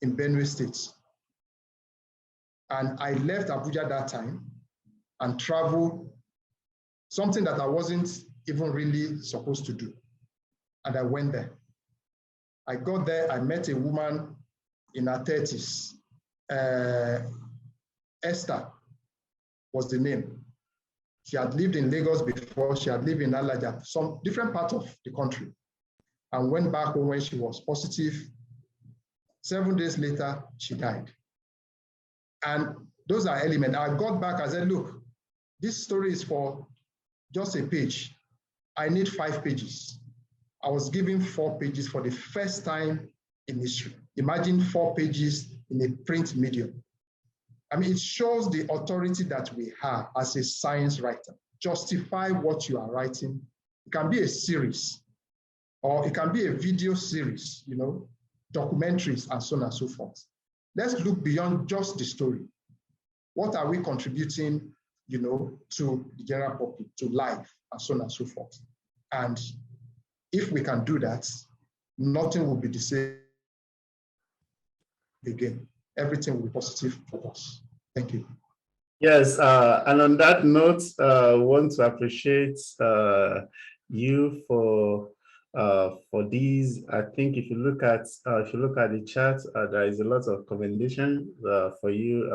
in Benue State. And I left Abuja that time and traveled, something that I wasn't even really supposed to do. And I went there. I got there, I met a woman in her 30s. Esther was the name. She had lived in Lagos before, she had lived in Alaja, some different parts of the country, and went back home when she was positive. 7 days later, she died. And those are elements. I got back, I said, look, this story is for just a page. I need 5 pages. I was given 4 pages for the first time in history. Imagine 4 pages in a print medium. I mean, it shows the authority that we have as a science writer. Justify what you are writing. It can be a series, or it can be a video series, documentaries and so on and so forth. Let's look beyond just the story. What are we contributing, to the general public, to life, and so on and so forth. And if we can do that, nothing will be the same again. Everything will be positive for us. Thank you. Yes, and on that note, I want to appreciate you for these. I think if you look at the chat, there is a lot of commendation for you.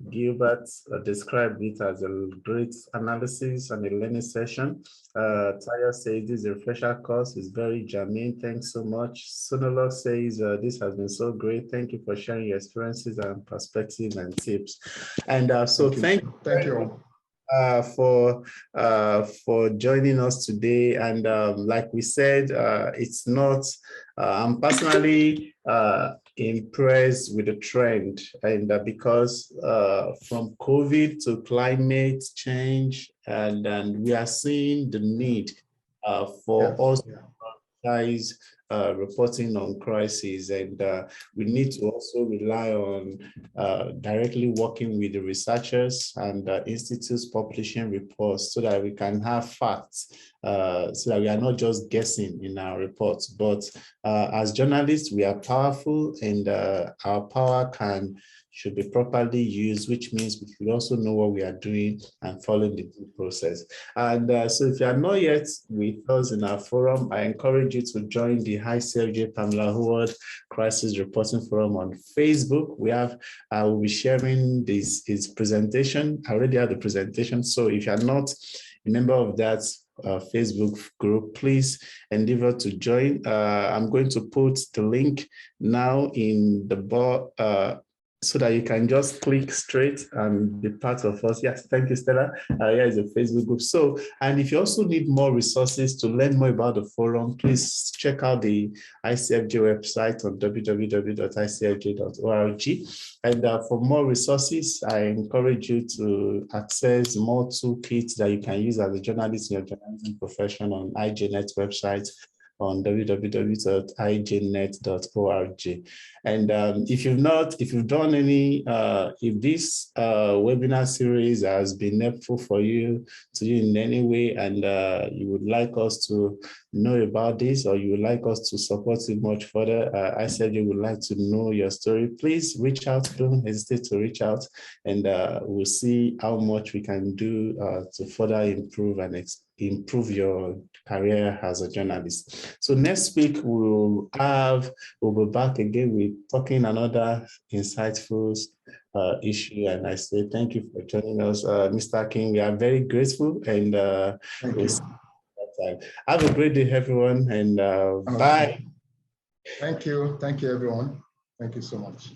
Gilbert described it as a great analysis and a learning session. Taya says this refresher course is very germane. Thanks so much. Sonolog says this has been so great. Thank you for sharing your experiences and perspectives and tips. And so thank you. For joining us today. And like we said, it's not, I'm personally impressed with the trend, and because from COVID to climate change, and we are seeing the need for us guys reporting on crises, and we need to also rely on directly working with the researchers and institutes publishing reports so that we can have facts, so that we are not just guessing in our reports. But as journalists, we are powerful, and our power should be properly used, which means we should also know what we are doing and following the due process. And so if you are not yet with us in our forum, I encourage you to join the ICFJ Pamela Howard Crisis Reporting Forum on Facebook. I will be sharing his presentation. I already have the presentation. So if you are not a member of that Facebook group, please endeavor to join. I'm going to put the link now in the bar, so that you can just click straight and be part of us. Yes, thank you, Stella. Here is a Facebook group. So, and if you also need more resources to learn more about the forum, please check out the ICFJ website on www.icfj.org. And for more resources, I encourage you to access more toolkits that you can use as a journalist in your journalism profession on IJNet's website, on www.ijnet.org. And if you've done any, if this webinar series has been helpful for you, to you in any way, and you would like us to know about this, or you would like us to support it much further, I said you would like to know your story, please reach out. Don't hesitate to reach out, and we'll see how much we can do to further improve and improve your career as a journalist. So next week we'll be back again with talking another insightful issue. And I say thank you for joining us, Mr. King. We are very grateful, and we'll see you next time. Have a great day, everyone, and bye. Thank you. Thank you, everyone. Thank you so much.